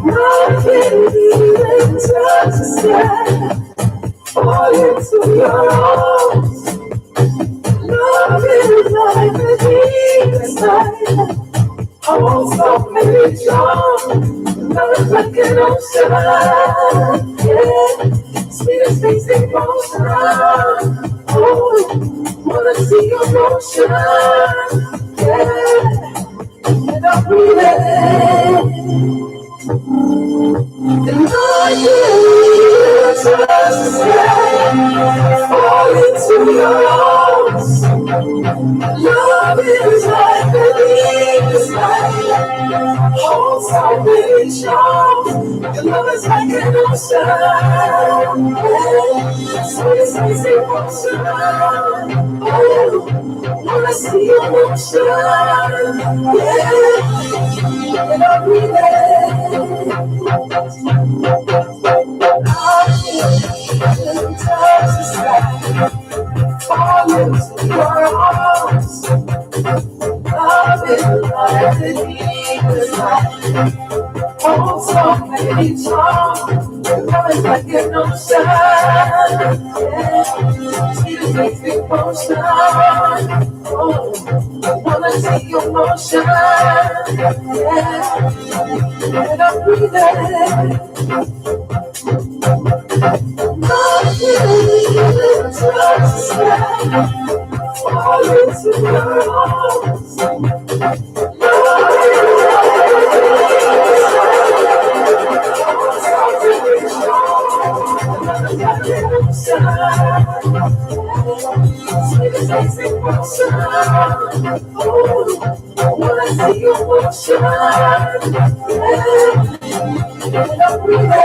Nothing even touch the sky, fall into your arms. Love is like the deepest night, hold so many charms. Love is like an ocean, yeah. Sweetest things in motion, oh, wanna see your motion, yeah. And I'm breathing, and I can touch the sky, fall into your arms. Love is like the deepest night, hold so many charms. Your love is like an ocean, yeah. Sweetest things in motion, oh, wanna see your motion, yeah. And I'm breathing, I can touch the sky, fall into your arms. Love is like the deepest night, hold so many charms. Love is like an ocean, yeah. Sweetest things in motion, oh, wanna see your motion, yeah. And I'm breathing, nothing even touch the sky, fall into your arms. Love is like an ocean, sweetest things in motion, oh, wanna see your motion, yeah. And I'm breathing.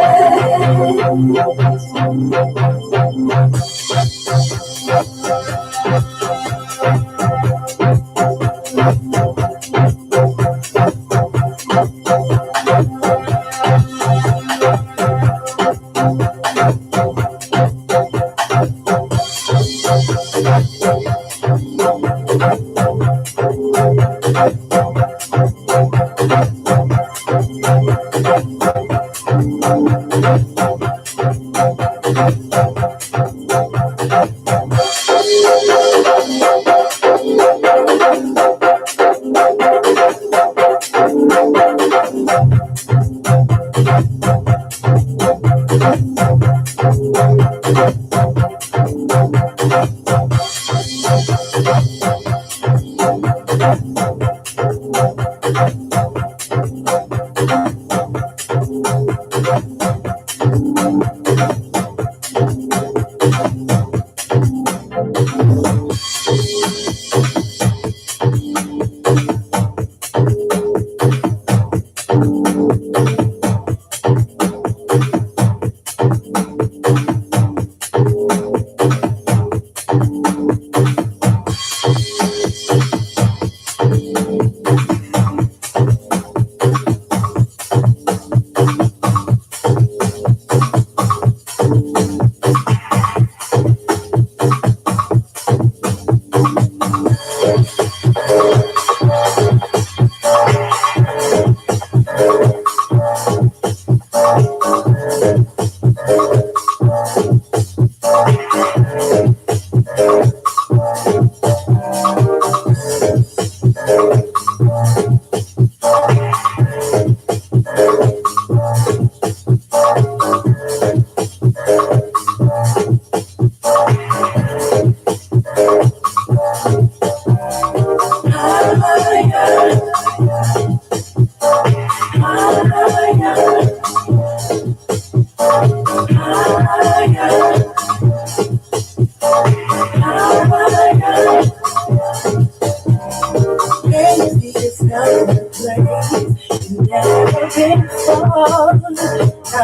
never been before.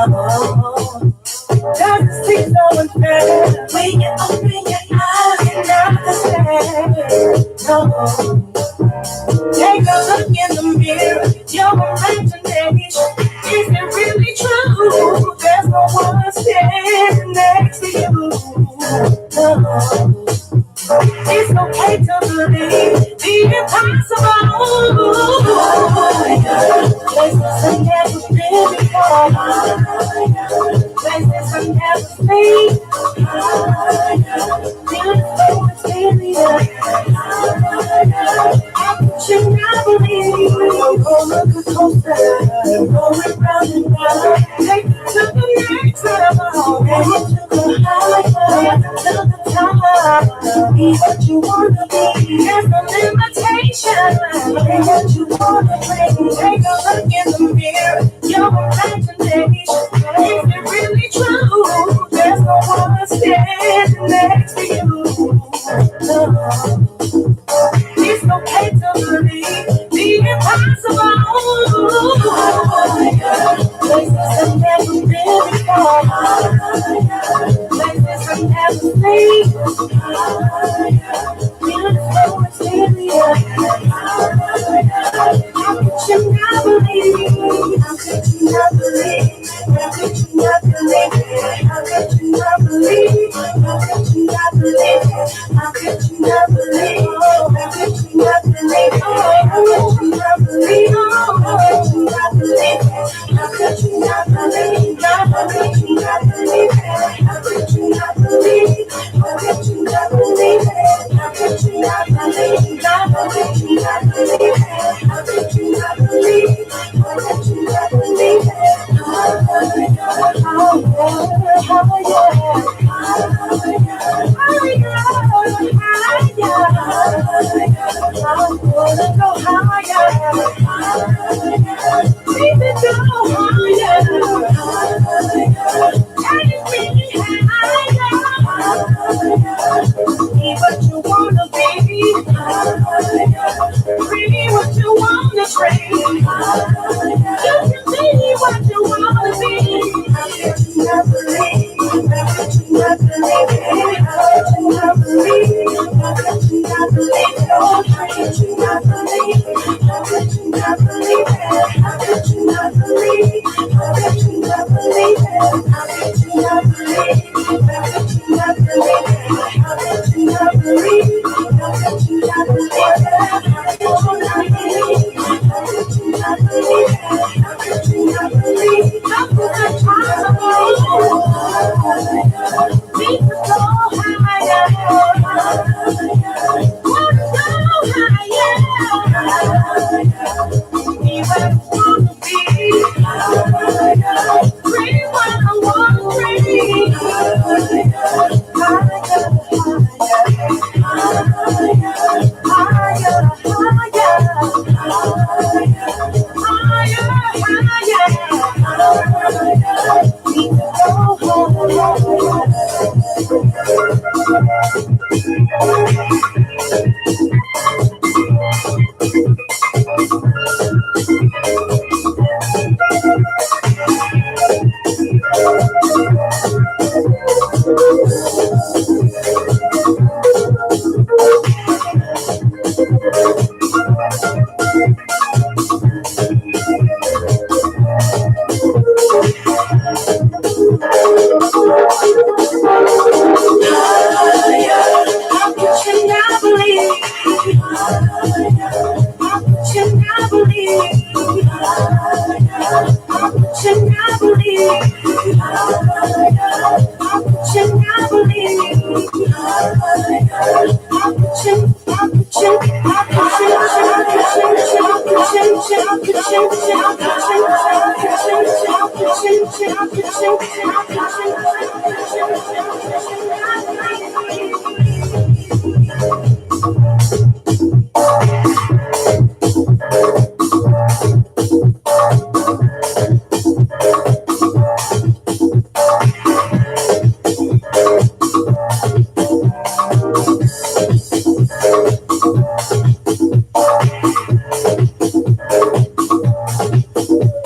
No. Doesn't seem so unfair. When you open your eyes and understand. No. Take a look in the mirror. Your imagination. Is it really true? There's no one standing next to you. No. It's okay to believe the impossible. Places I've never been before. Places I've never seen. Beautiful experience. How could you not believe? Roller coaster, going round and round. Take it to the next level. Take it to the higher, to the top. Be what you wanna be. There's no limitation. Be what you wanna be. Take a look in the mirror. Your imagination. Is it really true? There's no one standing next to you. No. It's okay to believe the impossible. Places I've never been before. Places I've never seen. Beautiful experience. How could you not believe? How could you not believe? How could you not believe? How could you not believe? How could you not believe? How could you not believe? How could you not believe? How could you not believe? How could you not believe? How could you not believe? How could you not believe? How could you not believe? How could you not believe? How could you not believe? How could you not believe? How could you not believe? How could you not believe? I wanna go higher. Baby, go higher. Take me higher. Be what you wanna be. Be what you wanna dream. You can be what you wanna be. How could you not believe? How could you not believe? How could you not believe? How could you not believe? How could you not believe? How could you not believe? How could you not believe? How could you not believe? How could you not believe? How could you not believe? How could you not believe? How could you not believe? How could you not believe? How could you not believe? How could you not believe? How could it possible? We could go higher. Wanna go higher. Be where I wanna be. Dream what I wanna dream.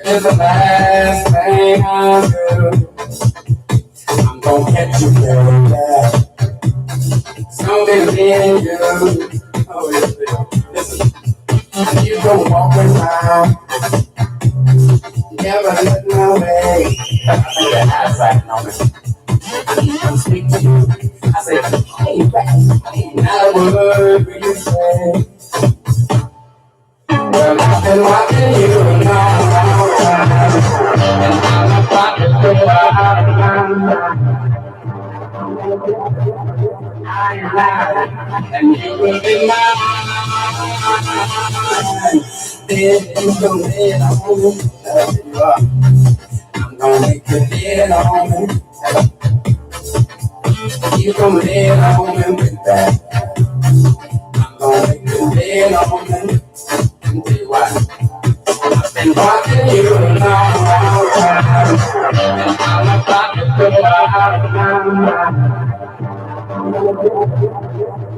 Is the last thing I do. I'm gonna catch you, baby. So believe you. Oh, yeah. Listen, you go walk around. Never look my way. I think that eyes right on me. I'm speak to you. I say, hey, back. Not a word will you say. Well, I've been watching you now. And I'm about to go out of my mind. And you will be mine. Then you go in on me. I'm gonna make you in on me. You gon' lay it on me with that. I'm gonna make you lay it on me. And tell you why. I've been watching you a long time. And I'm about to go out of my mind.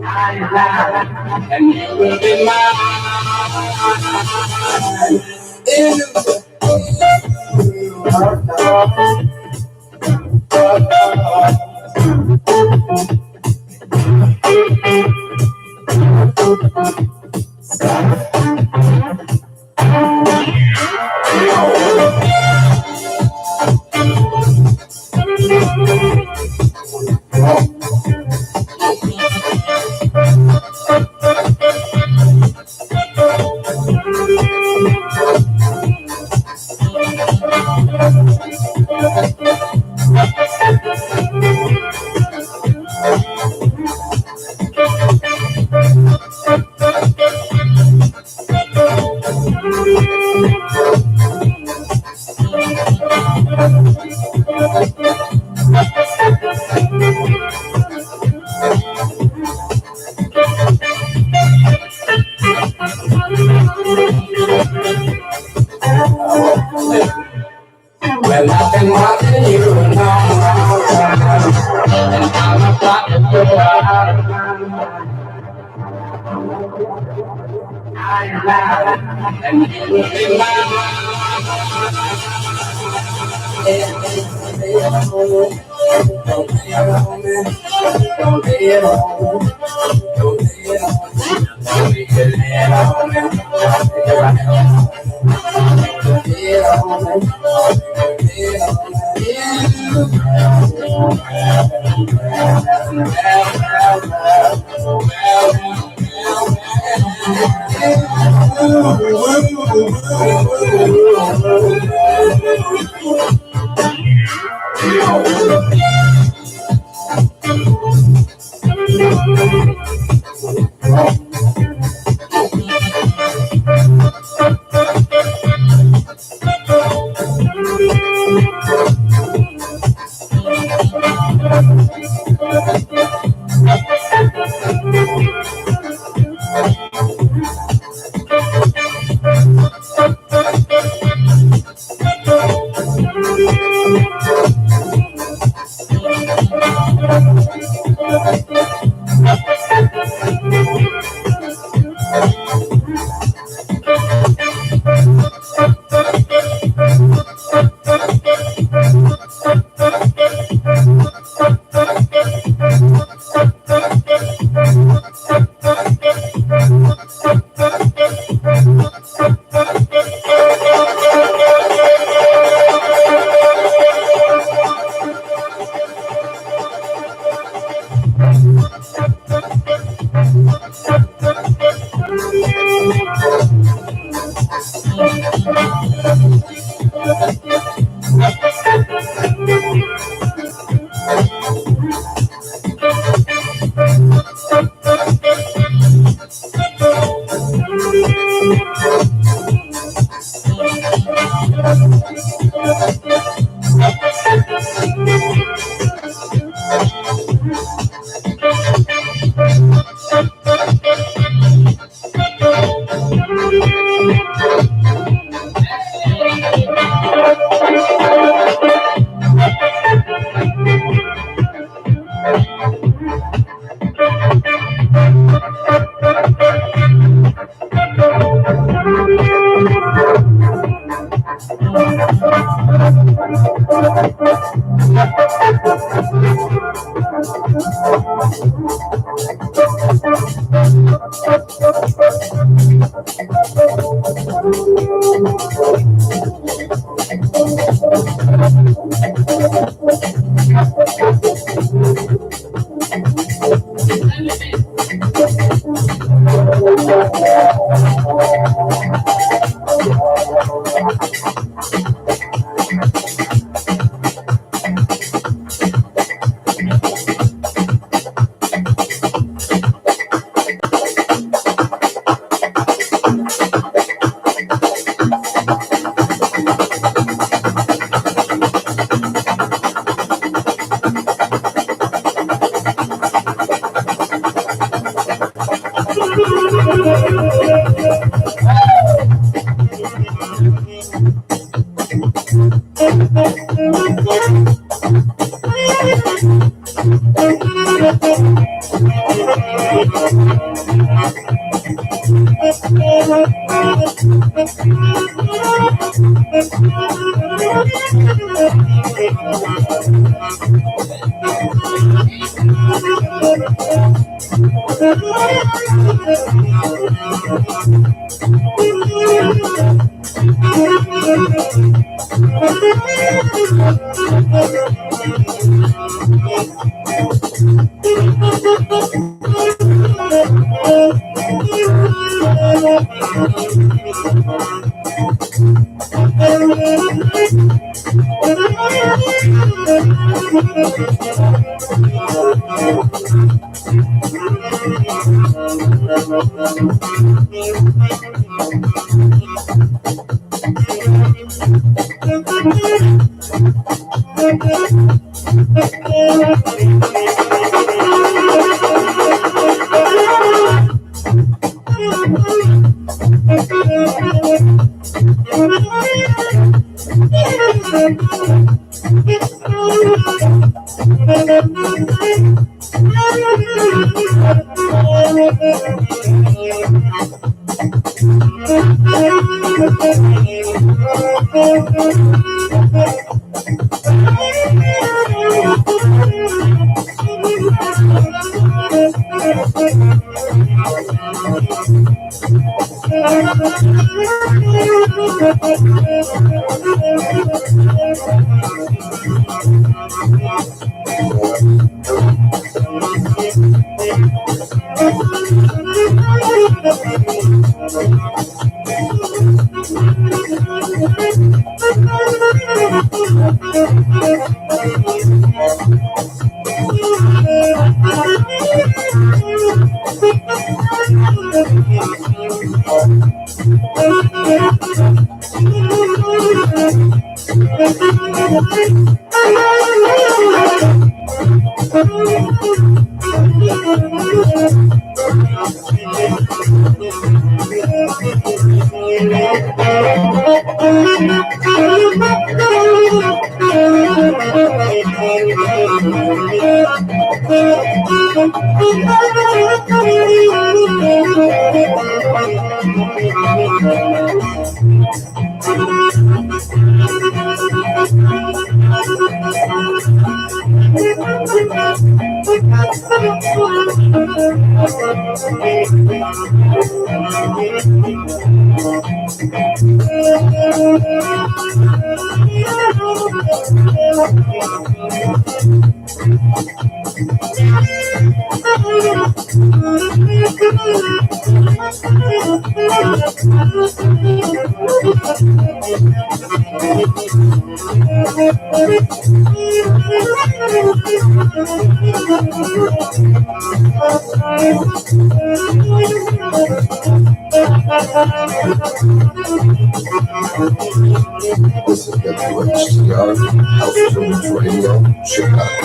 I lie, and you will be mine. In the well, I've been watching you a long time, and I'm about to go out of my mind. I lie, and you will be mine. Don't lay it on me, don't lay it on me, don't lay it on me, don't make it lay it on me, don't take it right on me. Lay it on me, lay it on This is WHTR, House Tunes Radio, Chicago.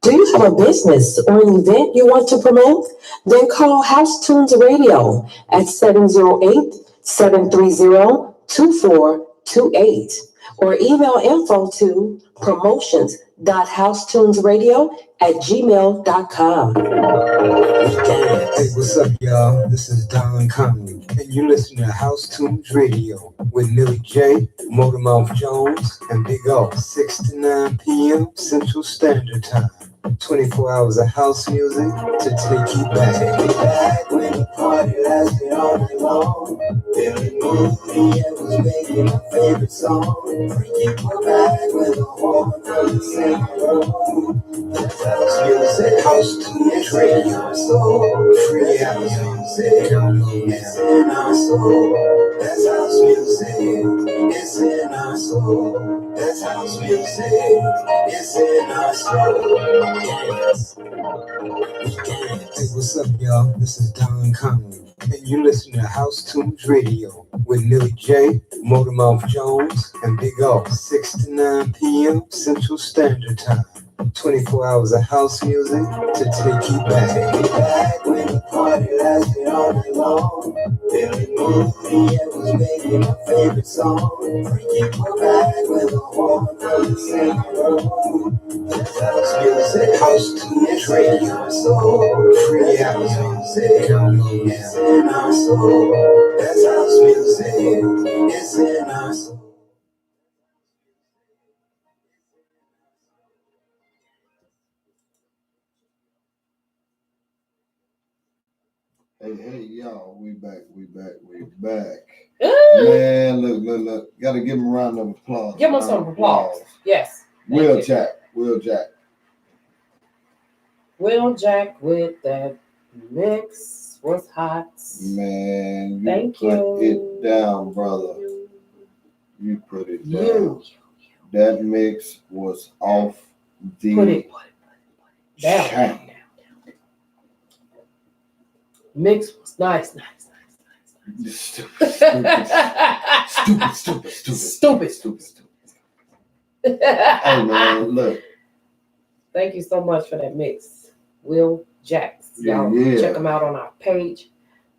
Do you have a business or an event you want to promote? Then call House Tunes Radio at 708-730-2428 or email info to promotions.housetunesradio@gmail.com. Hey, what's up, y'all? This is Don Conley, and you listen to House Tunes Radio with Millie J, Motormouth Jones, and Big O, 6 to 9 p.m. Central Standard Time. 24 hours of house music to take you back. Take me back when the party lasted all night long. Feeling moody and was making my favorite song. Freaky go back with a whole nother same room. That's house music, House Tunes Radio, soul. Free house music, it's in our soul. That's house music, it's in our soul. That's house music, it's in our soul. Hey, what's up, y'all? This is Don Conley, and you listen to House Tunes Radio with Millie J, Motormouth Jones, and Big O, 6 to 9 p.m. Central Standard Time. 24 hours of house music to take you back. Take me back when the party lasted all night long. Feeling moody and was making my favorite song. Freaky go back with a whole nother same room. That's house music, House Tunes Radio, soul. Free house music, it's in our soul. That's house music, it's in our soul. Hey, y'all, we back. Ooh. Man, look. Gotta give him a round of applause. Give him some applause. Yes. Wil you. Jakz. Wil Jakz with that mix was hot. Man, Thank put you. it down, brother. You put it down. You. That mix was off the Put it down. chain. Mix was nice. Stupid. Hey, man, look. Thank you so much for that mix, Wil Jakz. Y'all Yeah. check them out on our page.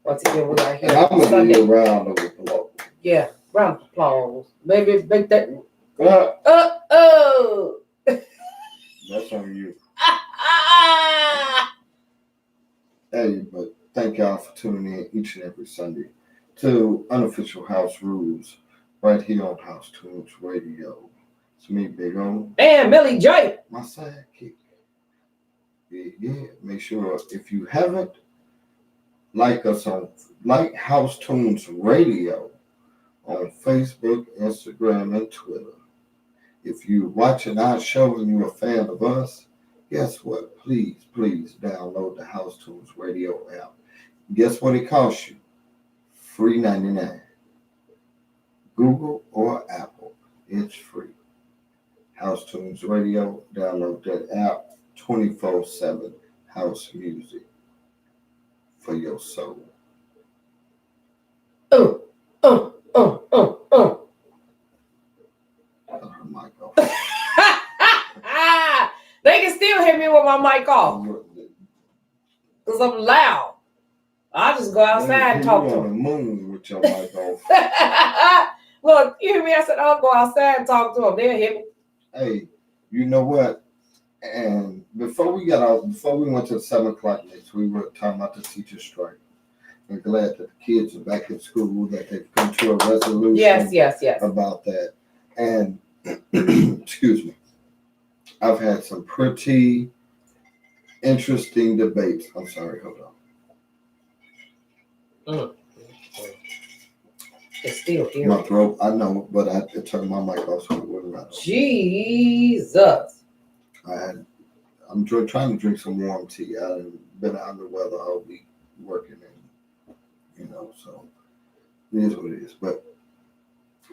Once again, we are here And I'm on gonna Sunday. give you a round of applause. Yeah, round of applause. Maybe make that. Uh, Oh. That's on you. Hey, but thank y'all for tuning in each and every Sunday to Unofficial House Rules right here on House Tunes Radio. It's me, Big O. And Millie J. My sidekick. Yeah. Make sure if you haven't, like us on House Tunes Radio on Facebook, Instagram, and Twitter. If you're watching our show and you're a fan of us, guess what? Please download the House Tunes Radio app. Guess what it costs you? Free 99. Google or Apple, it's free. House Tunes Radio, download that app. 24/7 house music for your soul. Her mic off. They can still hear me with my mic off because I'm loud. I'll just go outside and talk to you on them. the moon with your mic off. Look, you hear me? I said, I'll go outside and talk to them. They'll hear me. Hey, you know what? And before we went to the 7 o'clock next, we were talking about the teacher strike. I'm glad that the kids are back in school, that they've come to a resolution Yes. about that. And, excuse me, I've had some pretty interesting debates. I'm sorry, hold on. It's still here. My throat, I know, but I had to turn my mic off so it wouldn't Colorado. Jesus. I'm trying to drink some warm tea. I've been out in the weather all week working, and so it is what it is. But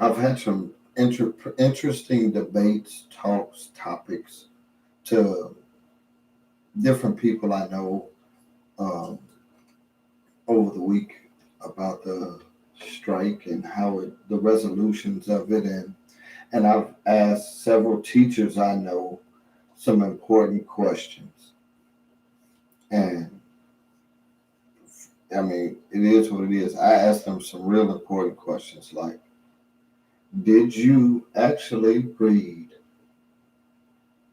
I've had some interesting debates, talks, topics to different people I know over the week about the strike and how the resolutions of it, and I've asked several teachers I know some important questions. And I mean, it is what it is. I asked them some real important questions like, did you actually read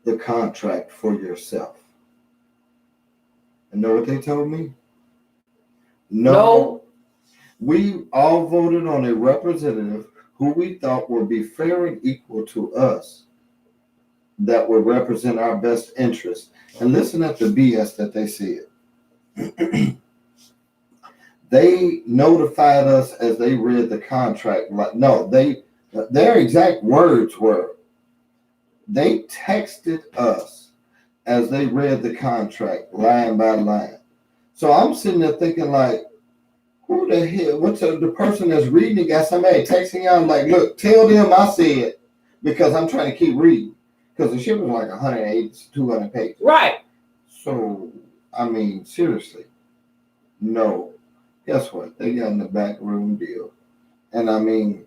the contract for yourself? And know what they told me? No. We all voted on a representative who we thought would be fair and equal to us, that would represent our best interests. And listen at the BS that they said. They notified us as they read the contract. Their exact words were, they texted us as they read the contract line by line. So I'm sitting there thinking like, who the hell? What's the person that's reading it got somebody texting you? I'm like, look, tell them I said, because I'm trying to keep reading. Because the shit was like 180 to 200 pages. Right. So, I mean, seriously, no. Guess what? They got in the back room deal. And I mean,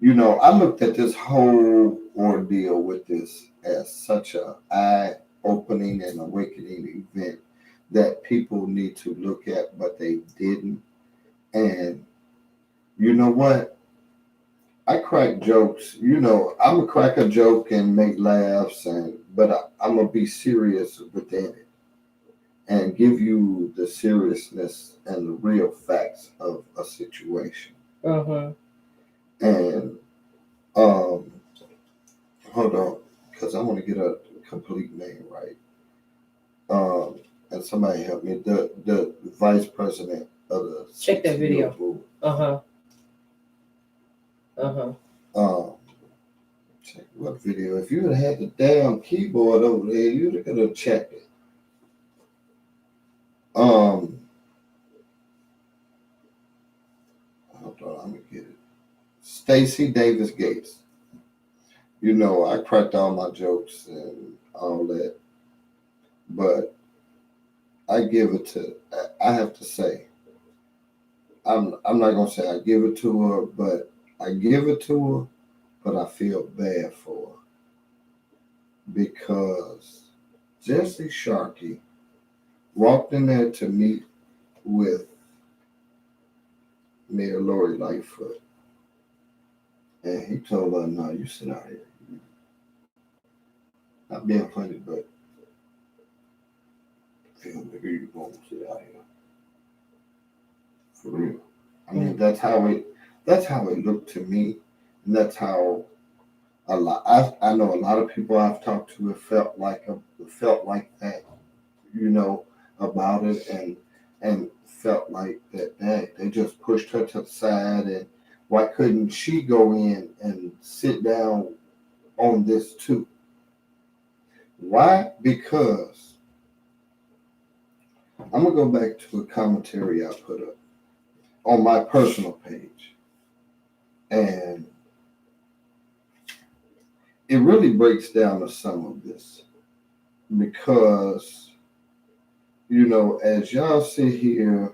I looked at this whole ordeal with this as such a eye-opening and awakening event that people need to look at, but they didn't. And you know what? I crack jokes. I'm going to crack a joke and make laughs, but I'm going to be serious within it and give you the seriousness and the real facts of a situation. Uh-huh. And hold on, because I want to get a complete name right. And somebody help me. The vice president of the check that video. Uh-huh. Check what video? If you had the damn keyboard over there, you could have checked it. Hold on, I'm gonna get it. Stacey Davis Gates. I cracked all my jokes and all that, but I have to say, I'm not gonna say I give it to her, but I give it to her, but I feel bad for her because Jesse Sharkey walked in there to meet with Mayor Lori Lightfoot, and he told her, "No, you sit out here." Not being funny, but nigga, you gonna sit out here for real. I mean, that's how it looked to me, and that's how I know a lot of people I've talked to. It felt like that, about it, and felt like that. They just pushed her to the side, and why couldn't she go in and sit down on this too? Why? Because I'm going to go back to a commentary I put up on my personal page. And it really breaks down to some of this. Because, as y'all sit here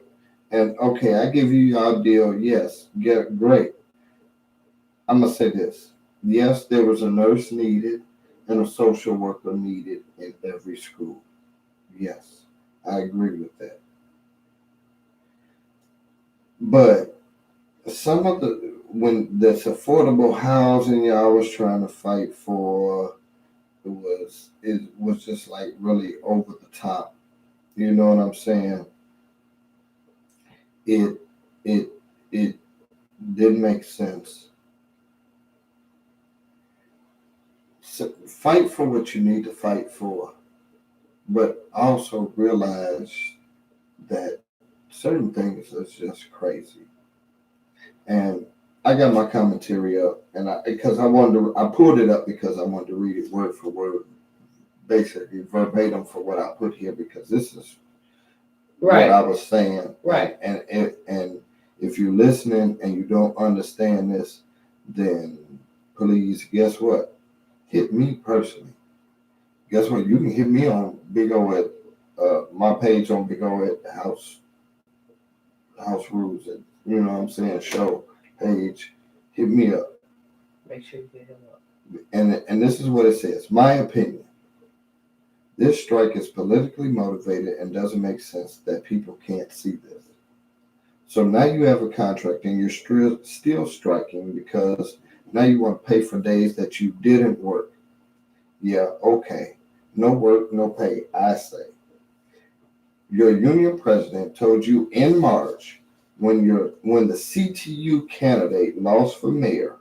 and, okay, I give you your deal. Yes, great. I'm going to say this. Yes, there was a nurse needed and a social worker needed in every school. Yes, I agree with that. But some of when this affordable housing y'all was trying to fight for, it was just like really over the top. You know what I'm saying? It didn't make sense. So fight for what you need to fight for, but also realize that certain things are just crazy. And I got my commentary up, and I pulled it up because I wanted to read it word for word, basically verbatim for what I put here, because this is Right. what I was saying. Right. And if you're listening and you don't understand this, then please, guess what? Hit me personally. Guess what? You can hit me on Big O at my page on Big O at House Rules, and you know what I'm saying, show page. Hit me up. Make sure you get him up. And this is what it says. My opinion. This strike is politically motivated and doesn't make sense that people can't see this. So now you have a contract and you're still striking because now you want to pay for days that you didn't work. Yeah, okay. No work, no pay, I say. Your union president told you in March when the CTU candidate lost for mayor,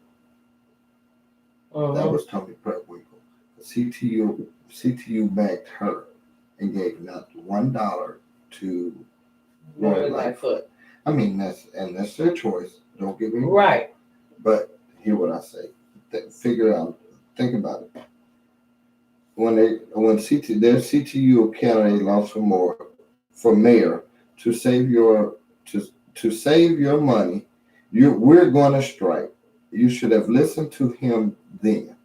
that was Tony Preckwinkle. The CTU backed her and gave not $1 to Roy Lightfoot. I mean, that's their choice. Don't get me wrong. Right. But hear what I say. Figure out. Think about it. When their CTU candidate lost for mayor, to save your money, we're going to strike. You should have listened to him then.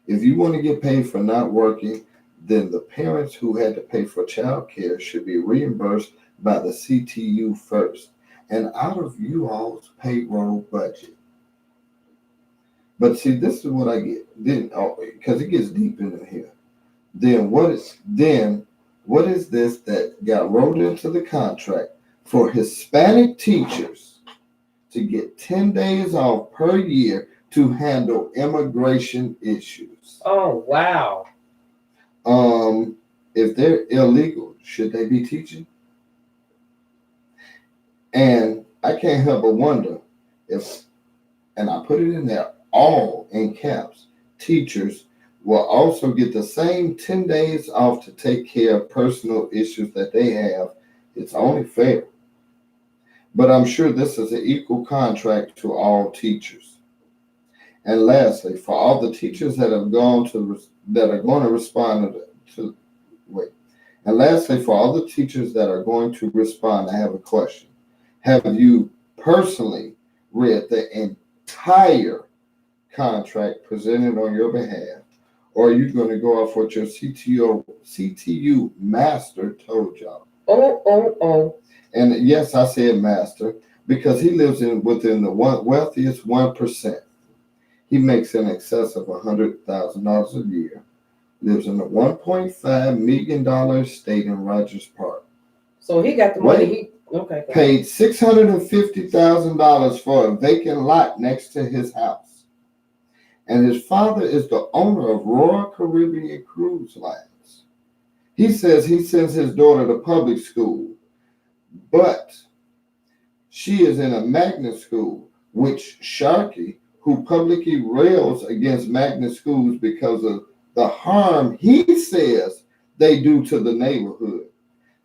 If you want to get paid for not working, then the parents who had to pay for child care should be reimbursed by the CTU first and out of you all's payroll budget. But see, this is what I get. Then, because it gets deep into here. Then what is this that got rolled into the contract for Hispanic teachers to get 10 days off per year to handle immigration issues? Oh, wow. If they're illegal, should they be teaching? And I can't help but wonder if, and I put it in there, all in caps, teachers will also get the same 10 days off to take care of personal issues that they have. It's only fair. But I'm sure this is an equal contract to all teachers. And lastly, for all the teachers that are going to respond to And lastly, for all the teachers that are going to respond, I have a question. Have you personally read the entire contract presented on your behalf, or are you going to go off what your CTU master told y'all? Oh. And yes, I said master because he lives within the wealthiest 1%. He makes in excess of $100,000 a year. Lives in a $1.5 million estate in Rogers Park. So he got the money. Paid $650,000 for a vacant lot next to his house. And his father is the owner of Royal Caribbean Cruise Lines. He says he sends his daughter to public school, but she is in a magnet school, which Sharkey, who publicly rails against magnet schools because of the harm he says they do to the neighborhood,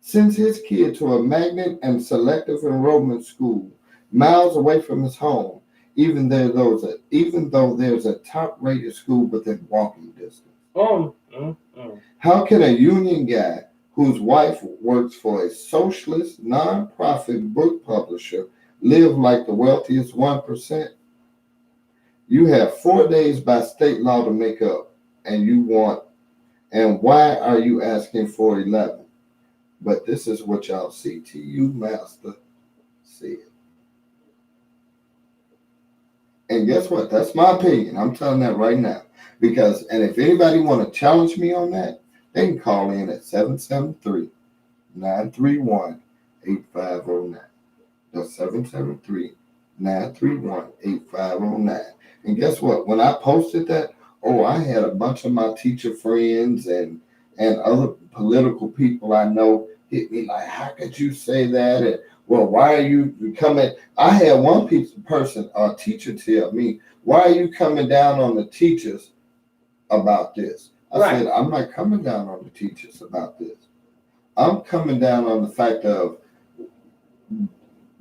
sends his kid to a magnet and selective enrollment school miles away from his home, even though there's a top-rated school within walking distance. How can a union guy whose wife works for a socialist nonprofit book publisher live like the wealthiest 1%? You have 4 days by state law to make up, and why are you asking for 11? But this is what y'all CTU master said. And guess what? That's my opinion. I'm telling that right now. And if anybody want to challenge me on that, they can call in at 773-931-8509. That's 773-931-8509. And guess what? When I posted that, I had a bunch of my teacher friends and other political people I know hit me like, how could you say that? And, well, why are you coming? I had one teacher tell me, why are you coming down on the teachers about this? I said, I'm not coming down on the teachers about this. I'm coming down on the fact of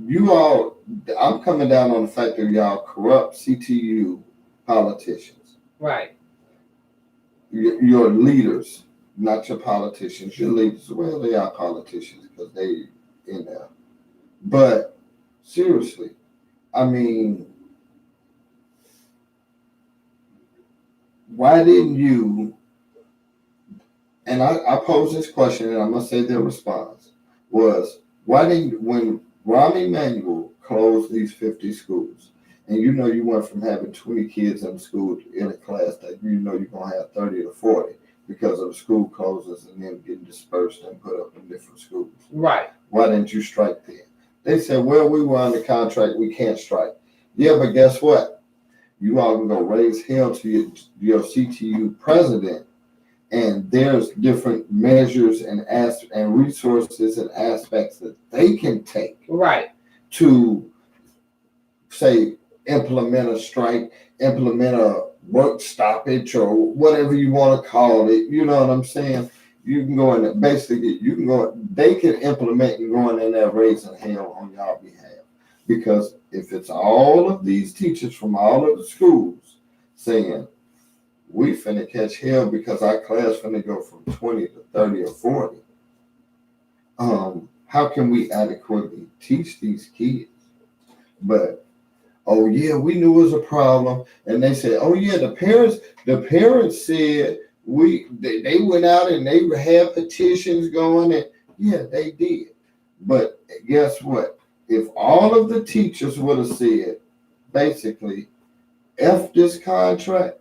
you all, I'm coming down on the fact that y'all corrupt CTU politicians. Right. Your leaders, not your politicians. Your leaders, well, they are politicians because they in there. But seriously, I mean, why didn't you? And I posed this question, and I'm gonna say their response was, why didn't, when Rahm Emanuel closed these 50 schools, and you know you went from having 20 kids in school in a class that you know you're gonna have 30 to 40 because of the school closes and then getting dispersed and put up in different schools. Right. Why didn't you strike then? They said, well, we were under contract, we can't strike. Yeah, but guess what? You all can go raise hell to your CTU president, and there's different measures and resources and aspects that they can take. Right. To say implement a strike, implement a work stoppage, or whatever you want to call it. You know what I'm saying? You can go in there, basically, you can go, they can implement and going in there raising hell on y'all behalf. Because if it's all of these teachers from all of the schools saying, we finna catch hell because our class finna go from 20 to 30 or 40, how can we adequately teach these kids? But, oh yeah, we knew it was a problem. And they said, oh yeah, the parents said they went out and they had petitions going, and yeah, they did. But guess what? If all of the teachers would have said, basically, F this contract,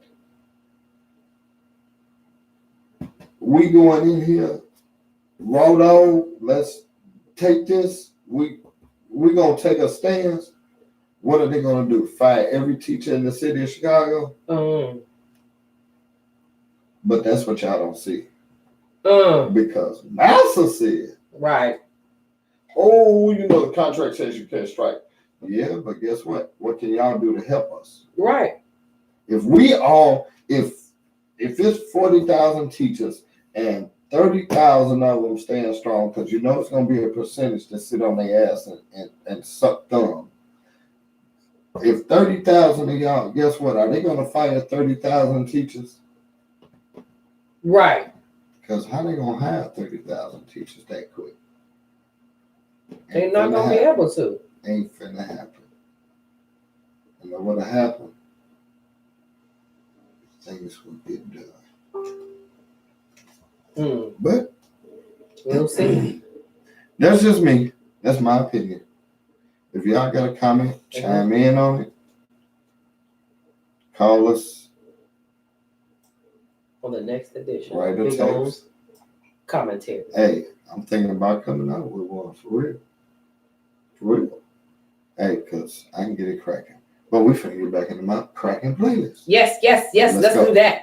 we going in here, Rodo, let's take this, we gonna take a stance. What are they gonna do? Fire every teacher in the city of Chicago? But that's what y'all don't see. Because Massa said, right. Oh, you know the contract says you can't strike. Yeah, but guess what? What can y'all do to help us? Right. If we all, if it's 40,000 teachers and 30,000 of them stand strong, because you know it's going to be a percentage that sit on their ass and suck thumb. If 30,000 of y'all, guess what? Are they going to fire 30,000 teachers? Right. Because how they going to have 30,000 teachers that quick? They're not going to be able to. Ain't finna happen. You know what'll happen? Things will get done. But we'll see. That's just me. That's my opinion. If y'all got a comment, chime in on it. Call us on the next edition. Write a text. Commentary. Hey, I'm thinking about coming out with one for real. For real. Hey, because I can get it cracking. But we finna get back into my cracking playlist. Yes. Let's do that.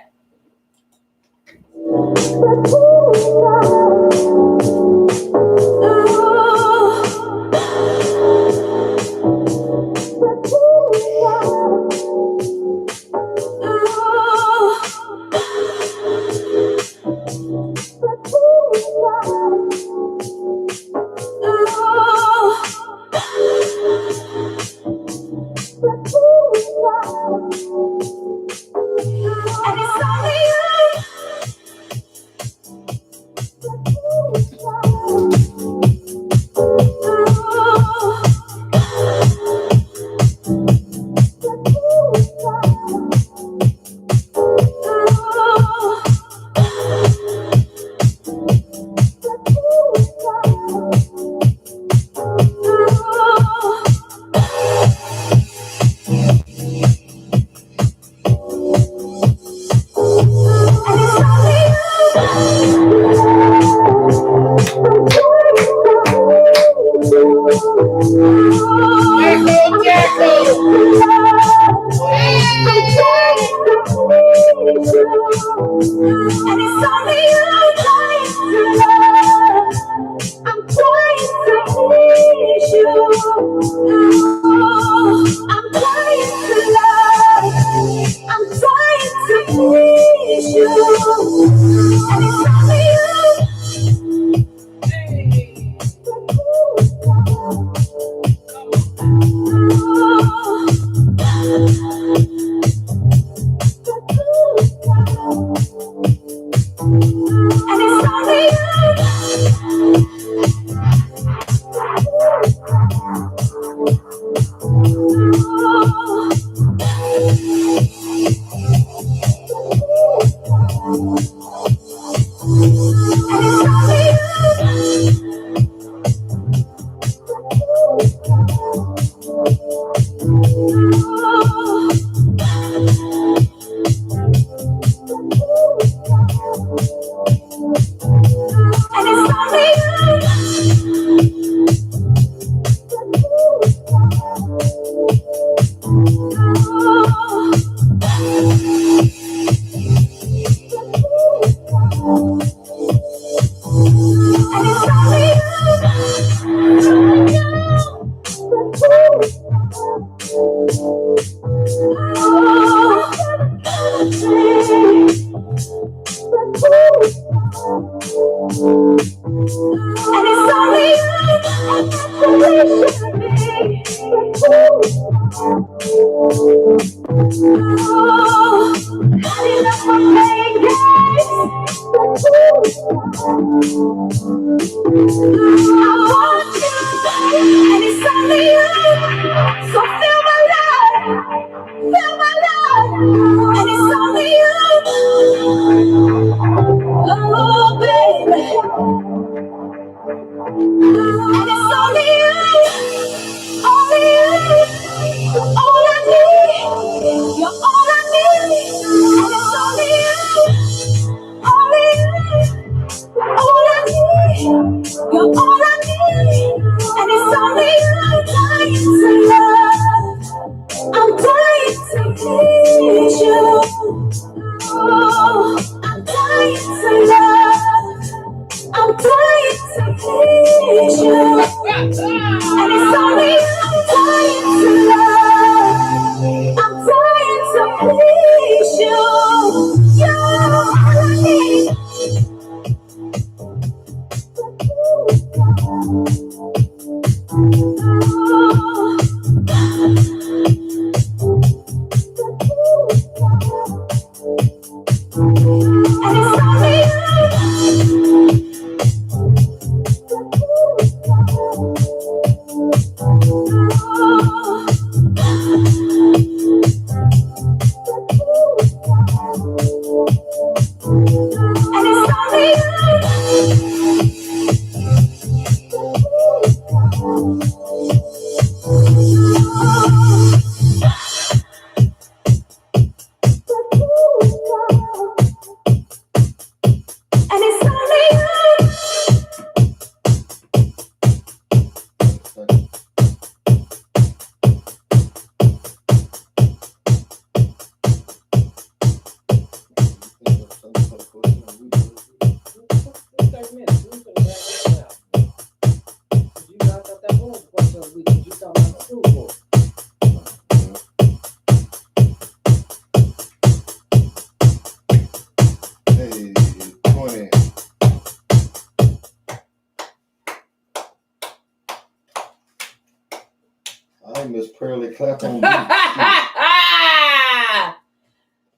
Miss Pearly clap on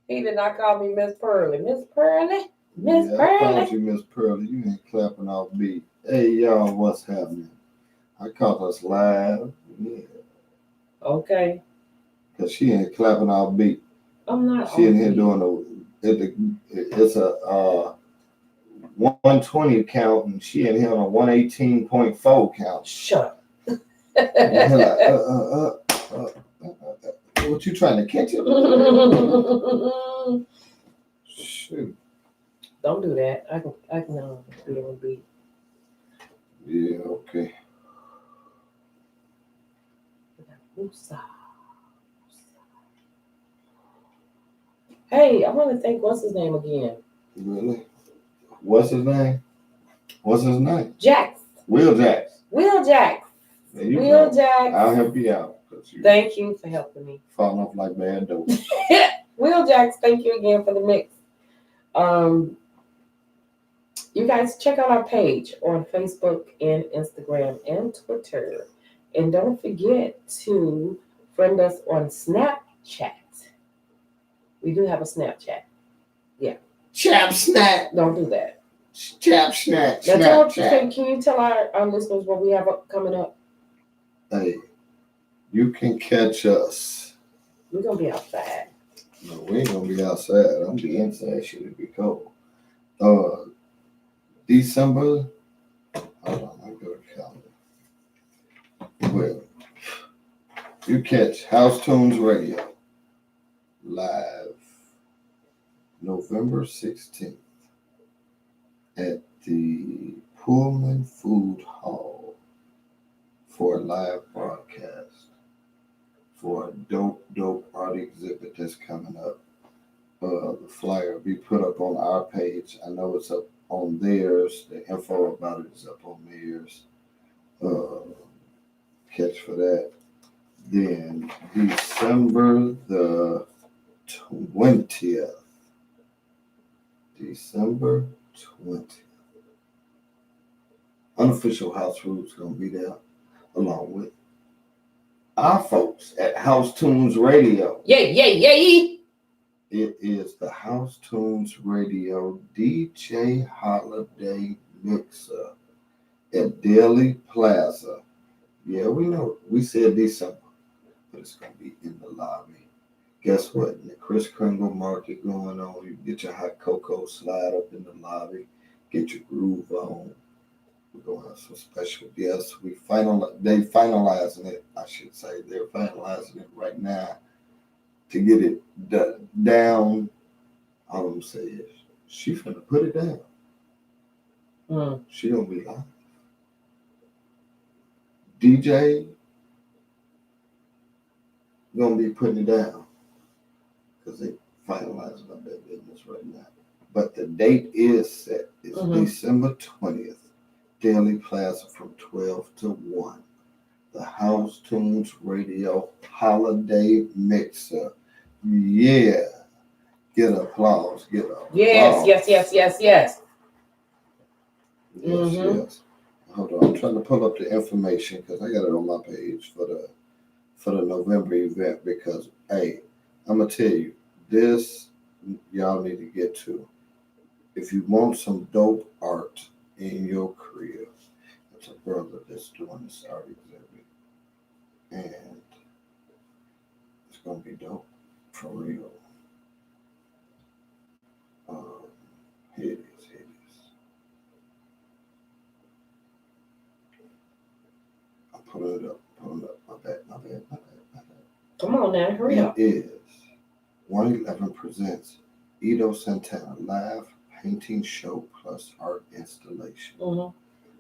He did not call me Miss Pearly. Miss Pearly? Miss I Pearly? called you Miss Pearly. You ain't clapping off beat. Hey, y'all, what's happening? I caught us live. Yeah. Okay. Because she ain't clapping off beat. I'm not. She in here doing it's a 120 count, and she in here on a 118.4 count. Shut up. What you trying to catch it? Shoot. Don't do that. I can be on beat. Yeah, okay. Hey, I want to thank what's his name again. Really? What's his name? What's his name? Jakz. Wil Jakz. Wil Jakz. Wil Jakz. I'll help you out. Thank you for helping me. Falling off like bad dope. Wil Jakz, thank you again for the mix. You guys check out our page on Facebook and Instagram and Twitter. And don't forget to friend us on Snapchat. We do have a Snapchat. Yeah. Chap snack. Don't do that. Chap snack. Can you tell our listeners what we have coming up? Hey, you can catch us. We're going to be outside. No, we ain't going to be outside. I'm be inside. Should it be cold? December. Hold on, I'll go to calendar. Well, you catch House Tunes Radio live November 16th at the Pullman Food Hall for a live broadcast for a dope art exhibit that's coming up. The flyer will be put up on our page. I know it's up on theirs. The info about it is up on theirs. Catch for that. Then December the 20th. December 20th. Unofficial House Rules going to be there along with our folks at House Tunes Radio. Yay. It is the House Tunes Radio DJ Holiday Mixer at Daily Plaza. Yeah, we know. We said December, but it's going to be in the lobby. Guess what? In the Kris Kringle Market going on, you get your hot cocoa, slide up in the lobby, get your groove on. We're going to have some special guests. They finalizing it, I should say. They're finalizing it right now to get it down. All I'm going to say is, she finna put it down. She going to be live. DJ going to be putting it down because they finalizing up that business right now. But the date is set. It's December 20th. Daily Plaza from 12 to 1. The House Tunes Radio Holiday Mixer. Yeah. Get applause. Yes. Yes. Hold on. I'm trying to pull up the information because I got it on my page for the November event because, hey, I'm going to tell you, this y'all need to get to. If you want some dope art in your career, it's a brother that's doing this art exhibit. And it's going to be dope, for real. Here it is. I'm pulling it up. My bad. Come on now, hurry up. It is 111 presents Edo Santana Live Painting Show plus Art Installation.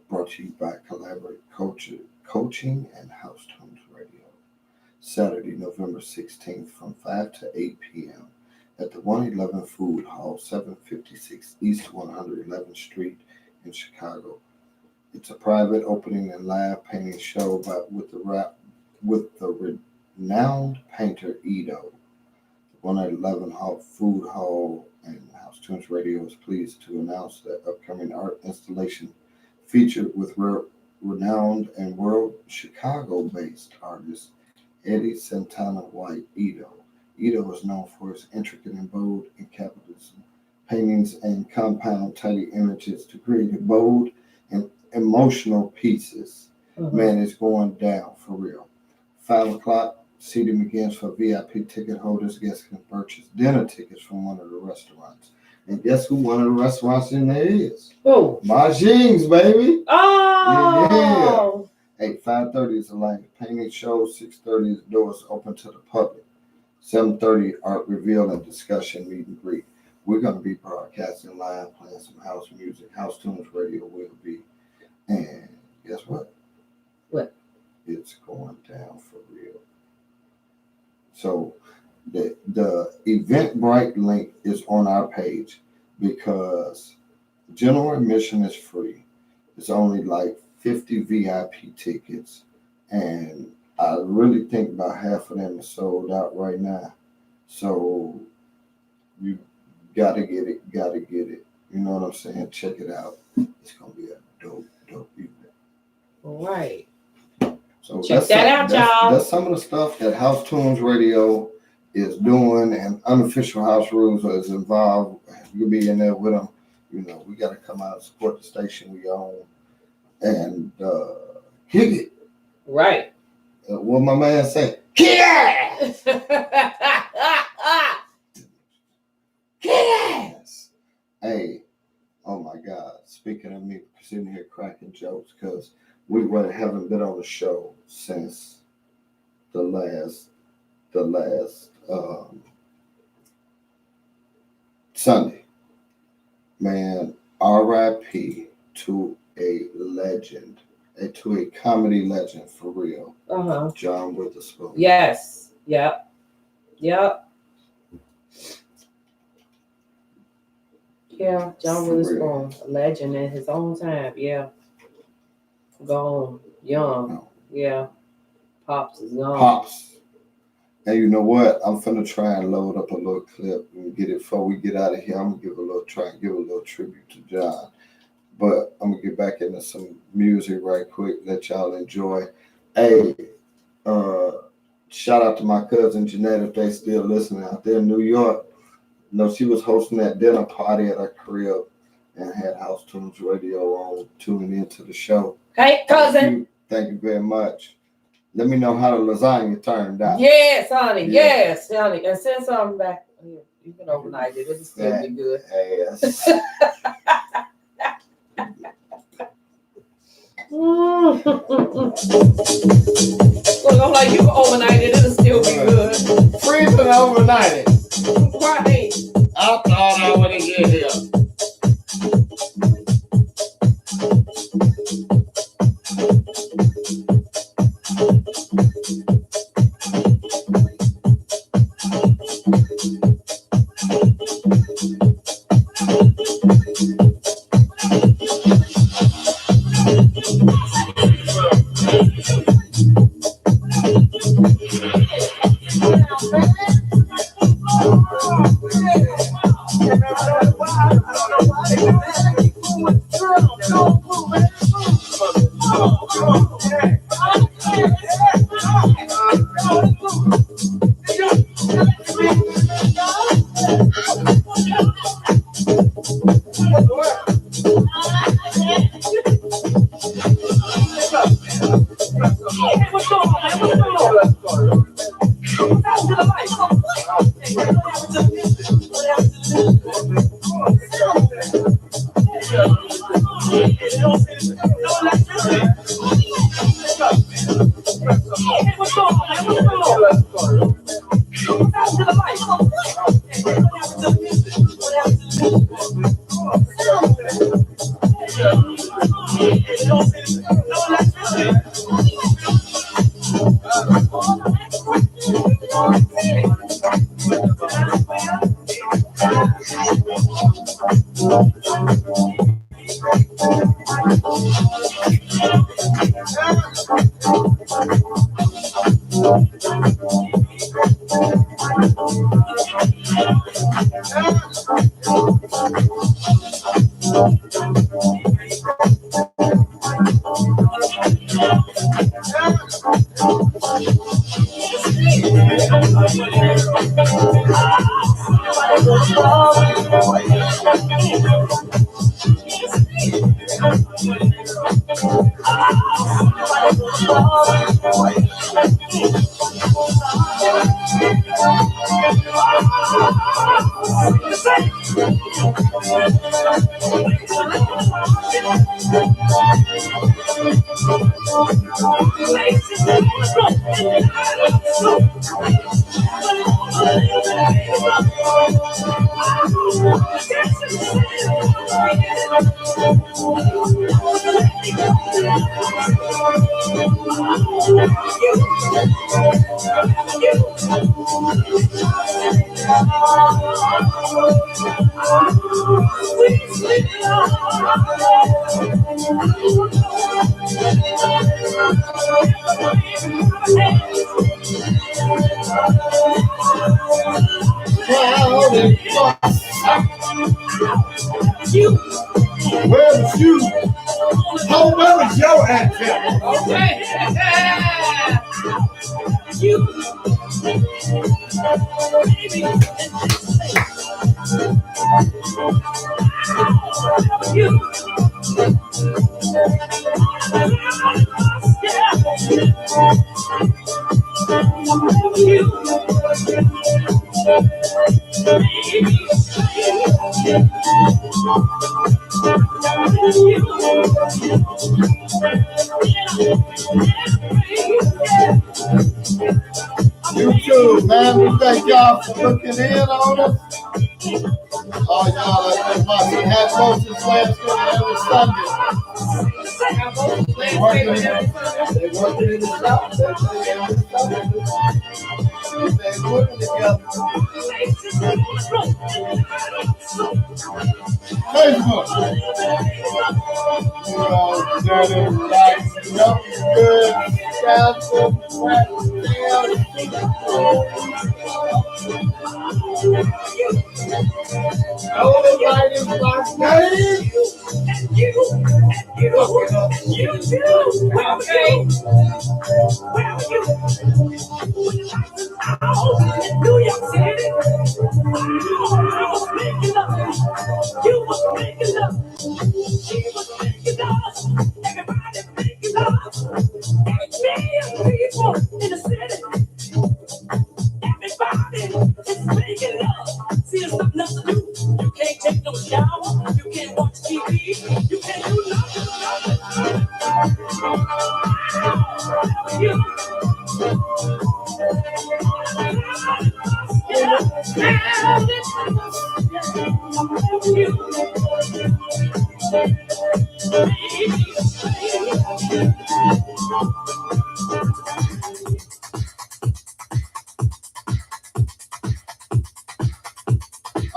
Brought to you by Collaborate Coaching and House Tunes Radio. Saturday, November 16th from 5 to 8 p.m. at the 111 Food Hall, 756 East 111th Street in Chicago. It's a private opening and live painting show with the renowned painter Edo. The 111 Food Hall and House Tunes Radio is pleased to announce the upcoming art installation featured with renowned and world Chicago-based artist Eddie Santana White Edo. Edo is known for his intricate and bold and capitalism paintings and compound tidy images to create bold and emotional pieces. Man, it's going down for real. 5 o'clock, seating begins for VIP ticket holders. Guests can purchase dinner tickets from one of the restaurants. And guess who one of the restaurants in there is? Who? Majing's, baby. Oh! Yeah. 5:30 is the live painting show. 6:30 is doors open to the public. 7:30 art reveal and discussion meet and greet. We're going to be broadcasting live, playing some house music. House Tunes Radio will be. And guess what? What? It's going down for real. So the Eventbrite link is on our page because general admission is free. It's only like 50 VIP tickets. And I really think about half of them are sold out right now. So you gotta get it. You know what I'm saying? Check it out. It's gonna be a dope event. All right. So check that out, y'all. That's some of the stuff that House Tunes Radio is doing, and Unofficial House Rules is involved. You'll be in there with them. You know, we got to come out and support the station we own and kick it. Right. What my man say? Kick ass! Kick ass! Hey, oh my God. speaking of me sitting here cracking jokes, because we haven't been on the show since the last Sunday. Man, R.I.P. to a legend, to a comedy legend for real. John Witherspoon. Yes. Yep. Yeah, John Witherspoon, a legend in his own time. Yeah. Gone. Young. No. Yeah. Pops is gone. Pops. And you know what? I'm finna try and load up a little clip and get it before we get out of here. I'm gonna give a little tribute to John. But I'm gonna get back into some music right quick, let y'all enjoy. Hey, shout out to my cousin Jeanette if they still listening out there in New York. You know, she was hosting that dinner party at her crib and had House Tunes Radio on, tuning into the show. Hey, cousin. Thank you very much. Let me know how the lasagna turned out. Yes, honey. Yes, honey. And send something back. You can overnight it. It'll still be good. Yes. Look, I'm like, you can overnight it. It'll still be good. Freeze and overnight it. Right. I thought I would have get here. Where's you? Oh, where was your accent? Okay. You. YouTube, man, we thank y'all for looking in on us. Oh, y'all, that's about to have coaches Thanksgiving every Sunday. They working in the South. They working together. Facebook. Dirty, black, good, council, everybody is like, hey, you too. Where were you? Where were you? In New York City. I was making love. You was making love. She was making love. Everybody making love. 8 million people in the city. Everybody is making love. See, there's nothing else to do. You can't take no shower. You can't watch TV. You can't do nothing. You.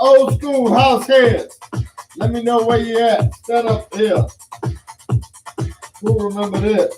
Old school house heads. Let me know where you at. Stand up here. Who remember this?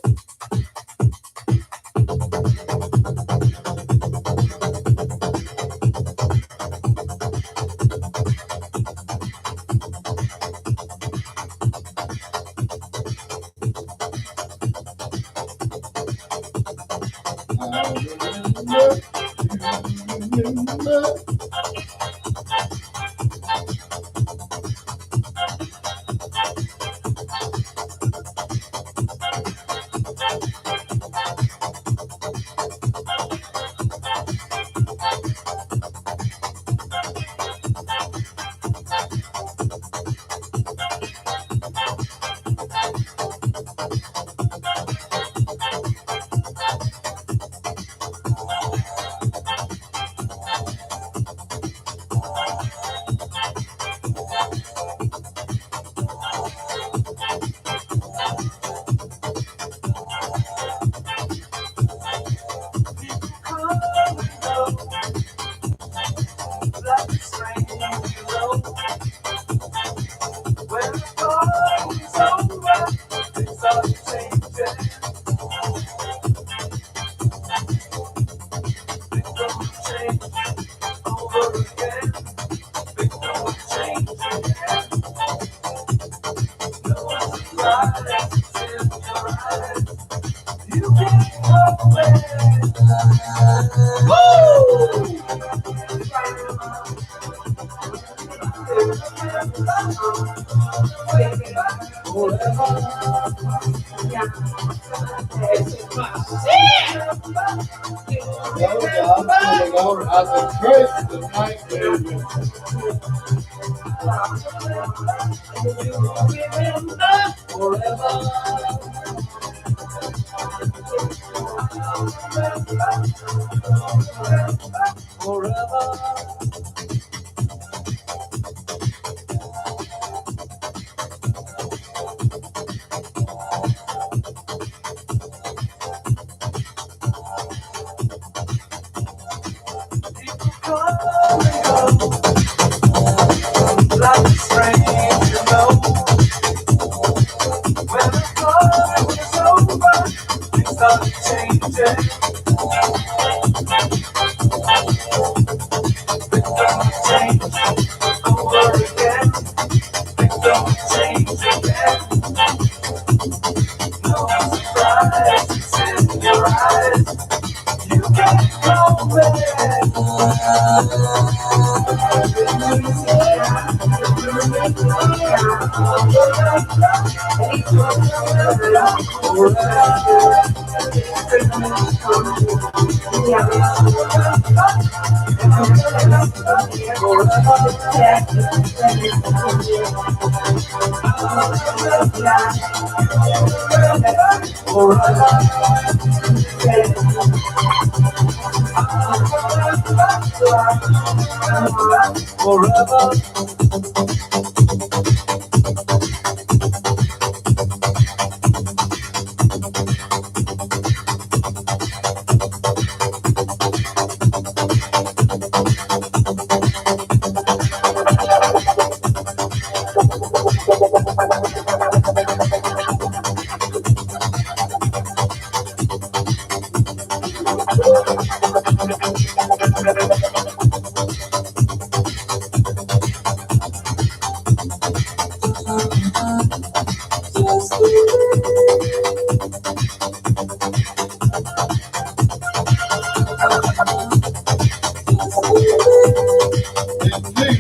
G,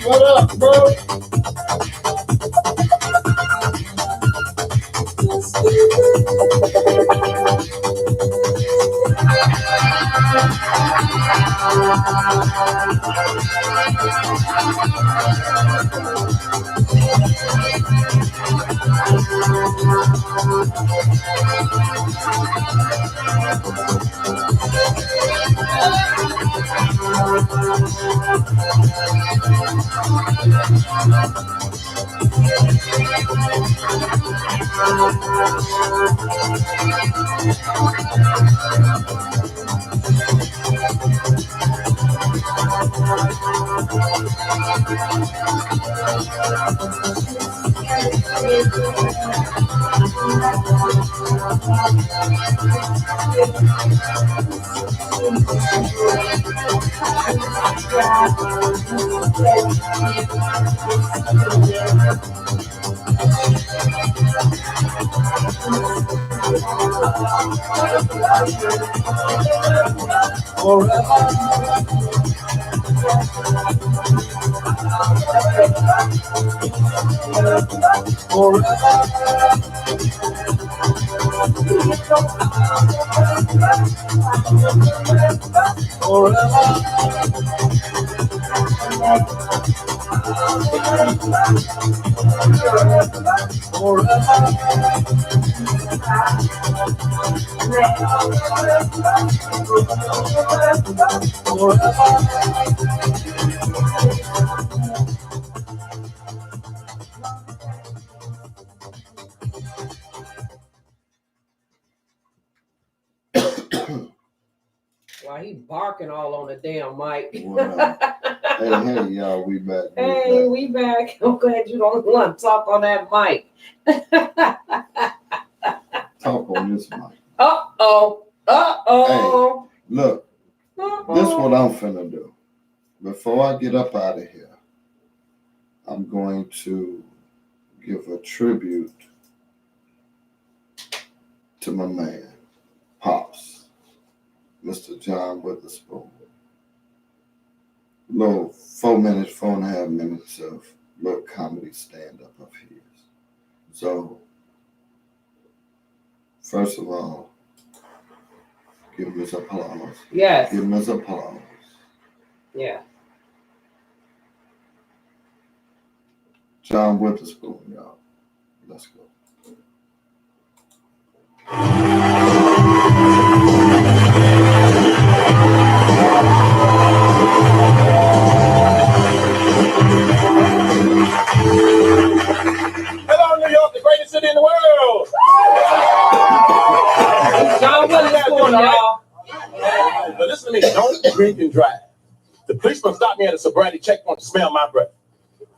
what up, bro? Why he barking all on the damn mic? Well, hey, y'all, we back. Hey, we back. I'm glad you don't want to talk on that mic. Talk on this mic. Uh-oh. Hey, look, this is what I'm finna do. Before I get up out of here, I'm going to give a tribute to my man, Pops, Mr. John Witherspoon. Little 4 minutes, 4.5 minutes of little comedy stand-up of his. So, first of all, give him his applause. Yes. Give him his applause. Yeah. John Witherspoon, y'all. Let's go. Hello, New York, the greatest city in the world. John Witherspoon, y'all. But listen to me, don't drink and drive. The policeman stopped me at a sobriety checkpoint to smell my breath.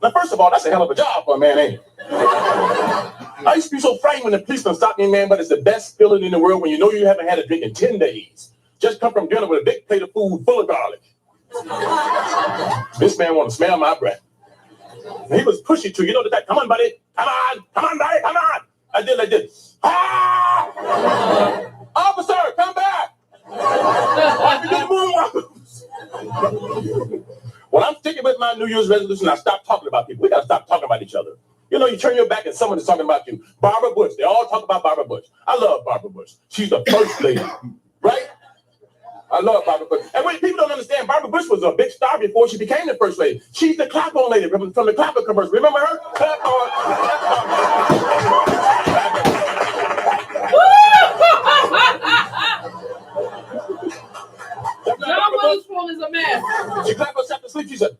Now, first of all, that's a hell of a job for a man, ain't it? I used to be so frightened when the policeman stopped me, man, but it's the best feeling in the world when you know you haven't had a drink in 10 days. Just come from dinner with a big plate of food full of garlic. This man wanted to smell my breath. And he was pushy too. You know that, come on, buddy. Come on, buddy, come on. I did like this. Ah! Officer, come back. Why you do the moonwalk? When I'm sticking with my New Year's resolution, I stop talking about people. We got to stop talking about each other. You know, you turn your back and someone is talking about you. Barbara Bush. They all talk about Barbara Bush. I love Barbara Bush. She's the first lady, right? I love Barbara Bush. And when people don't understand, Barbara Bush was a big star before she became the first lady. She's the clap-on lady from the Clapper commercial. Remember her? Clap on. John Witherspoon is a mess. She clapped herself to sleep. She said,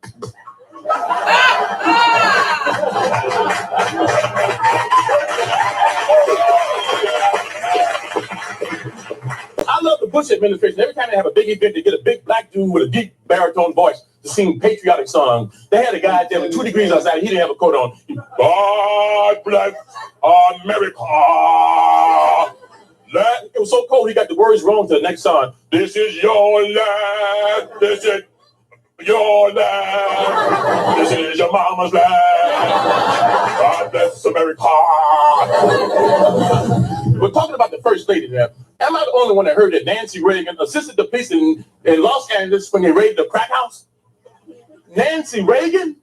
I love the Bush administration. Every time they have a big event, they get a big black dude with a deep baritone voice to sing patriotic songs. They had a guy there with 2 degrees outside. He didn't have a coat on. God bless America. It was so cold, he got the words wrong to the next song. This is your land. This is your land. This is your mama's land. God bless America. We're talking about the first lady now. Am I the only one that heard that Nancy Reagan assisted the police in Los Angeles when they raided the crack house? Nancy Reagan?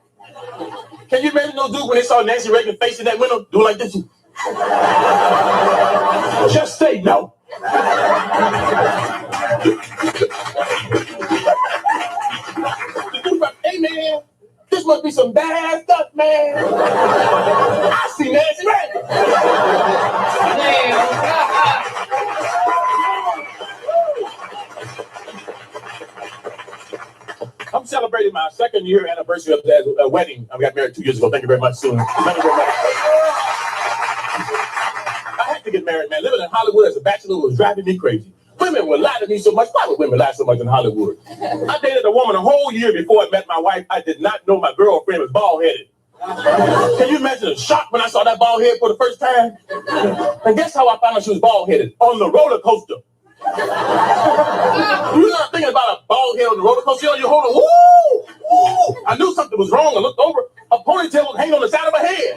Can you imagine those dudes when they saw Nancy Reagan facing that window do like this? Just say no. Hey man, this must be some bad stuff, man. I see Nancy Reagan. I'm celebrating my 2nd year anniversary of the wedding. I got married 2 years ago. Thank you very much. Soon. Thank you very much. I had to get married, man. Living in Hollywood as a bachelor was driving me crazy. Women would lie to me so much. Why would women lie so much in Hollywood? I dated a woman a whole year before I met my wife. I did not know my girlfriend was bald-headed. Can you imagine the shock when I saw that bald head for the first time? And guess how I found out she was bald-headed? On the roller coaster. You're not thinking about a bald head on the roller coaster. You're holding, woo, woo. I knew something was wrong. I looked over. A ponytail was hanging on the side of her head.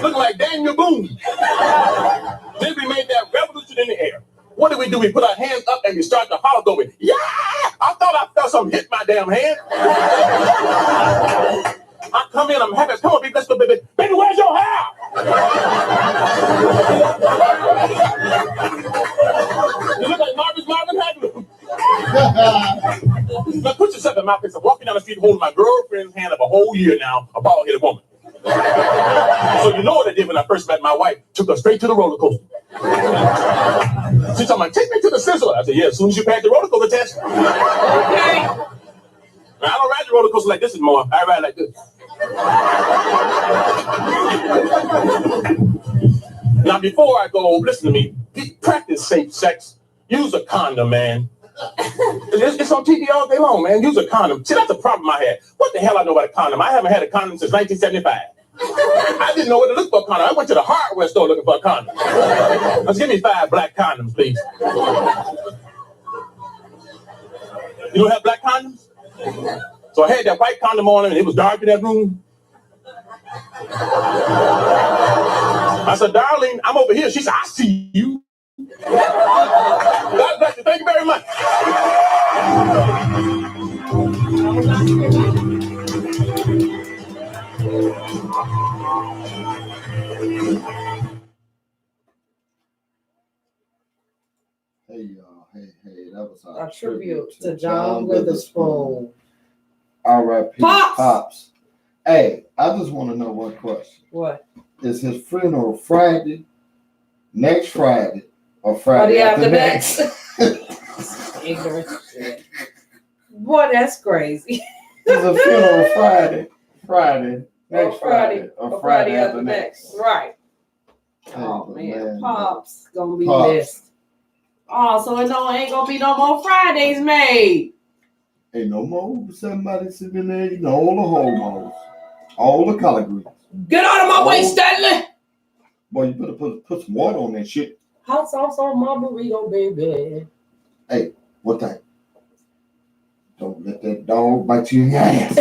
Looking like Daniel Boone. Then we made that revolution in the air. What did? We put our hands up and we start to holler going, yeah! I thought I felt something hit my damn hand. I come in, I'm happy. Come on, baby, let's go, baby. Baby, where's your hair? You look like Marvin Hagler. Now put yourself in my place. I'm walking down the street holding my girlfriend's hand of a whole year now, a bald-headed woman. So you know what I did when I first met my wife? Took her straight to the roller coaster. She's talking about, take me to the sizzler. I said, yeah, as soon as you pass the roller coaster test. Okay. Now, I don't ride the roller coaster like this anymore. I ride like this. Now, before I go, listen to me. Practice safe sex. Use a condom, man. It's on TV all day long, man. Use a condom. See, that's the problem I had. What the hell I know about a condom? I haven't had a condom since 1975. I didn't know where to look for a condom. I went to the hardware store looking for a condom. Let's give me 5 black condoms, please. You don't have black condoms? So I had that white condom on and it was dark in that room. I said, darling, I'm over here. She said, I see you. God bless you. Thank you very much. Hey, y'all. Hey, that was a tribute to John Witherspoon. R.I.P. Pops. Pops. Hey, I just want to know one question. What? Is his funeral Friday, next Friday, or Friday after next? Ignorant shit. Boy, that's crazy. Is a funeral Friday, next Friday, or Friday after next? Right. Oh, man. Pops gonna be missed. Oh, so it ain't gonna be no more Fridays made. Ain't no more. Somebody sitting there eating all the homos, all the collard greens. Get out of my way, Stanley! Boy, you better put some water on that shit. Hot sauce on my burrito, baby. Hey, one thing. Don't let that dog bite you in your ass.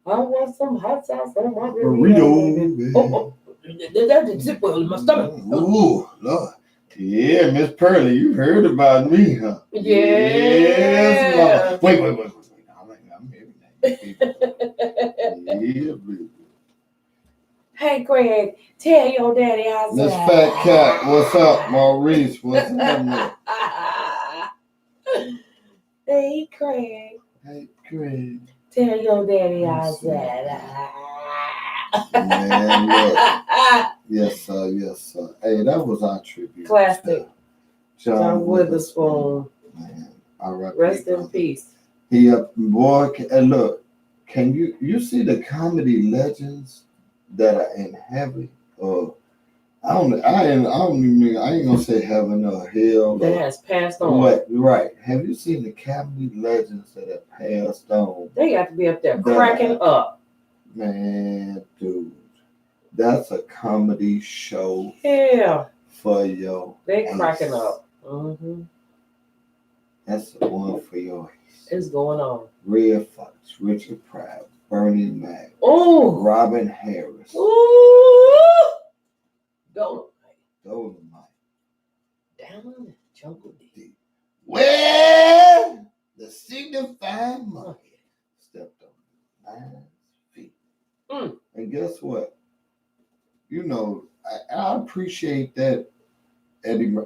I want some hot sauce on my burrito. Oh. That's the zipper in my stomach. Ooh, Lord. Yeah, Miss Pearly, you heard about me, huh? Yeah. Yes, Lord. Wait. Yeah, baby. Hey, Craig, tell your daddy I said. Miss Fat Cat, what's up? Maurice, what's happening? Hey, Craig, Hey, Craig. tell your daddy I Yes, said. Man, look. Yes, sir. Yes, sir. Hey, that was our tribute. Classic. John Witherspoon. Man, R.I.P. Rest in brother. peace. He up, boy. And look, can you see the comedy legends that are in heaven? I ain't gonna say heaven or hell. That has passed on. What? Right? Have you seen the comedy legends that have passed on? They got to be up there cracking up. Man, dude, that's a comedy show. Yeah. For your They ace. cracking up. Mm-hmm. That's the one for your ace. It's going on. Red Fox, Richard Pryor, Bernie Mac, Oh, Robin Harris, ooh, Dolomite. Down in the jungle deep. Well, the signified monkey stepped on 9 feet. And guess what? You know, I appreciate that and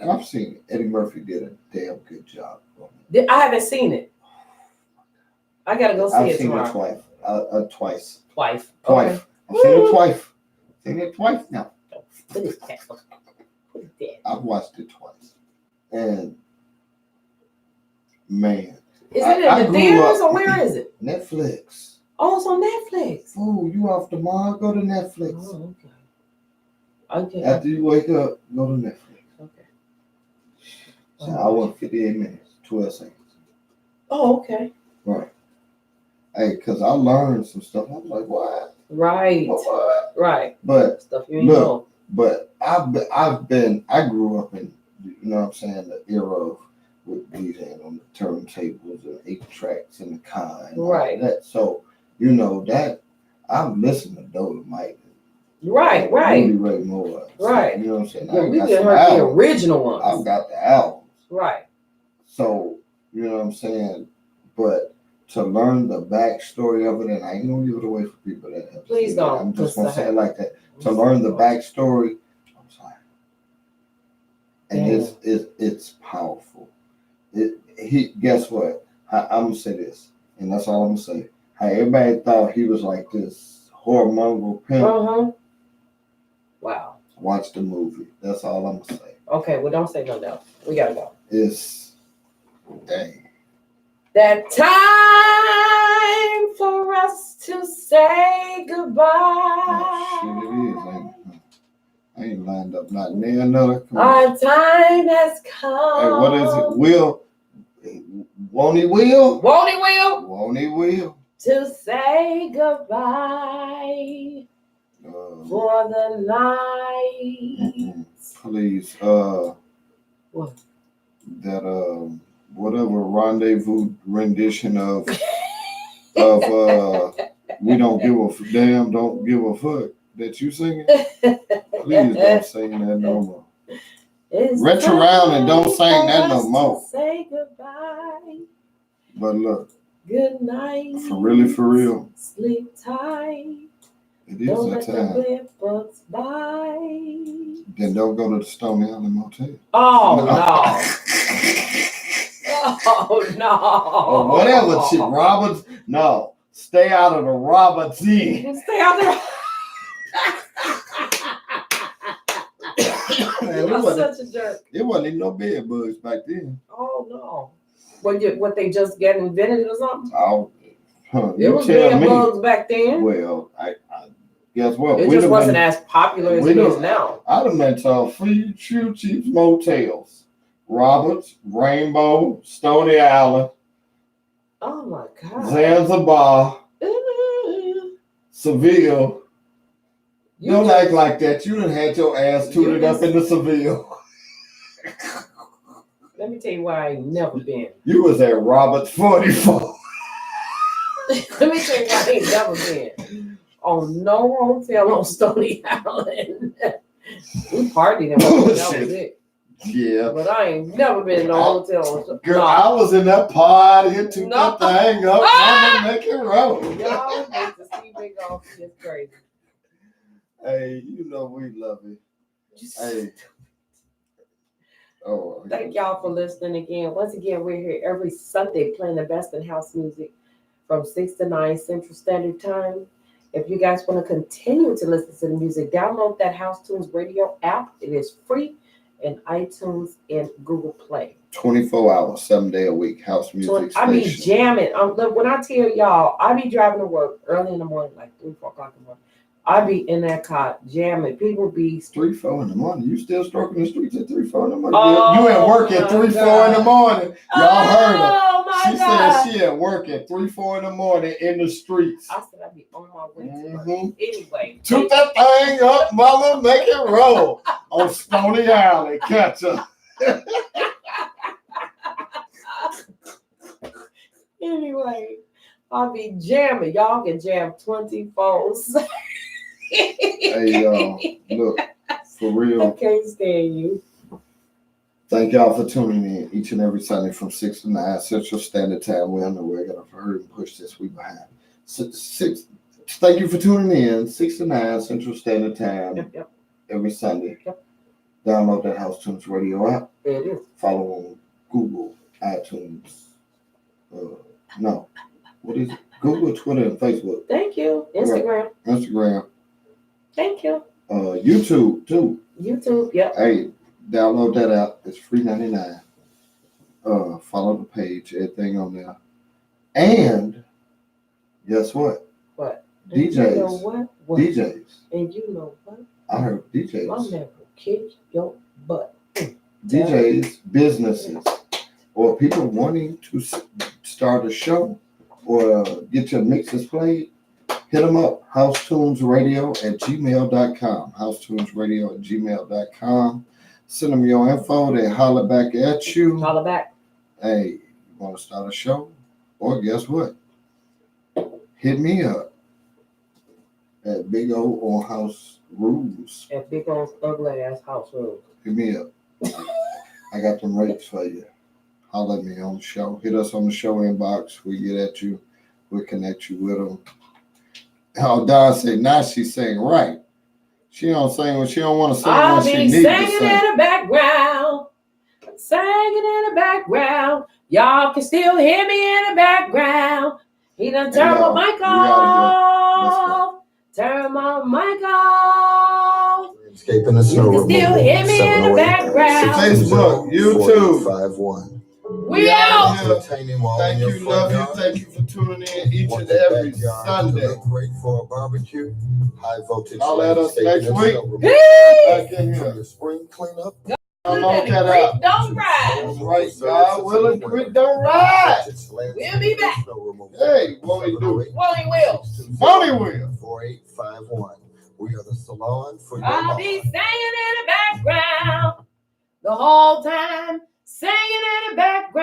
I've seen it. Eddie Murphy did a damn good job. I haven't seen it. I gotta go see it tomorrow. I've seen it twice. Twice. Okay. I've seen it twice. Seen it twice now. Put it back. Put it there. I've watched it twice. And man. Is it in the theaters or where is it? Netflix. Oh, it's on Netflix. Oh, you off tomorrow? Go to Netflix. Oh, okay. Okay. After you wake up, go to Netflix. Okay. So I went 58 minutes, 12 seconds. Oh, okay. Right. Hey, because I learned some stuff. I was like, what? Right. What? Right. But stuff you ain't know. But I grew up in, you know what I'm saying, the era of with DJing on the turntables and 8 tracks in the car and right. That. So, you know, that I've listened to Dolomite. Right, right. Ray Moore. Right. You know what I'm saying? Yeah, we didn't heard the original ones. I've got the albums. Right. So, you know what I'm saying? But to learn the backstory of it, and I ain't gonna give it away for people that have Please don't. I'm just gonna say it like that. To learn the backstory, I'm sorry. And it's powerful. Guess what? I'm gonna say this, and that's all I'm gonna say. How everybody thought he was like this hormonal pimp. Uh-huh. Wow. Watch the movie. That's all I'm gonna say. Okay, well, don't say no else. We gotta go. It's dang. That time for us to say goodbye. Oh, shit, it is. I ain't lined up not near another. Our time has come. Hey, what is it? Will? Won't he will? Won't he will? Won't he will? To say goodbye for the night. Please, what? That whatever rendezvous rendition of we don't give a damn, don't give a fuck that you singing. Please don't sing that no more. Reach around and don't sing that no more. Say goodbye. But look. Good night. For real. Sleep tight. It is don't that let time. The bed bugs bite. Then don't go to the Stony Island Motel. Oh no. Oh no. Or whatever shit. Roberts. No. Stay out of the Roberts Inn. Stay out there. Man, You're such a jerk. It wasn't even no bed bugs back then. Oh no. What they just get invented or something? Oh, it was bed bugs back then. Well, I guess what? It just wasn't as popular as it is now. I done been to few cheap motels. Roberts, Rainbow, Stony Island. Oh my God. Zanzibar. Seville. Don't act like that. You done had your ass tooted up into Seville. Let me tell you why I ain't never been. You was at Roberts 44. Let me tell you why I ain't never been. On no hotel on Stony Island. We partied and that was it. Yeah. But I ain't never been in a hotel. Girl, I was in that pod, it took No. that thing up, mama, make it roll. Y'all make the sea big off. It's crazy. Hey, you know we love it. Hey. Oh. Thank y'all for listening again. Once again, we're here every Sunday playing the best in house music from 6 to 9 Central Standard Time. If you guys want to continue to listen to the music, download that House Tunes Radio app. It is free in iTunes and Google Play. 24 hours, 7 days a week, house music I be station. jamming. Look, when I tell y'all, I be driving to work early in the morning, like 3, 4 o'clock in the morning. I be in that car jamming. People be 3, 4 in the morning. You still stroking the streets at 3, 4 in the morning? Oh, you at work at 3, 4 in the morning. Y'all heard her. Oh my She God. said she at work at 3, 4 in the morning in the streets. I said I be on my way to work. Anyway. Took that thing up, mother, make it roll on Stony Island. Catch her. Anyway, I'll be jamming. Y'all can jam 24/7. Hey, y'all, look, for I real, can't stand you. thank y'all for tuning in each and every Sunday from 6 to 9 Central Standard Time. We're on the way. I got to hurry and push this. We behind. Thank you for tuning in 6 to 9 Central Standard Time Yep. every Sunday. Yep. Download that House Tunes Radio app. It is. Follow on Google, iTunes. No, what is it? Google, Twitter, and Facebook. Thank you. Instagram. Instagram. Thank you. YouTube too. YouTube. Yep. Hey, download that app. It's free 99. Follow the page, everything on there. And guess what? What? DJs. You know what? DJs. And you know what? I heard DJs. I'm never kick your butt. DJs, businesses, or people wanting to start a show or get your mixes played, hit them up. HouseTunesRadio@gmail.com. HouseTunesRadio@gmail.com. Send them your info. They holler back at you. Holler back. Hey, you want to start a show? Or guess what? Hit me up at Big O on House Rules. At big old ugly ass house rules. Hit me up. I got them rates for you. Holler at me on the show. Hit us on the show inbox. We get at you. We'll connect you with them. Oh, Don said, now she's saying right. She don't sing when she don't want to sing I'll when she be needs to singing sing. in the background. Singing in the background. Y'all can still hear me in the background. He done turn my mic off. Turn my mic off. Escaping the snow You can still hear me in the background. Facebook, YouTube. 51. We out. Thank you, love you. Thank you for tuning in each and every Sunday. Great for a barbecue. High voltage. I'll let us next week. Peace. Back in here. Your spring cleanup. Knock that Creek out. don't ride. That's right, God willing, Creek don't ride. We'll be back. Hey, what we do? Won't he will. Bonnie will. 4851. We are the salon for your I'll lawn. be singing in the background the whole time. Singing in the background.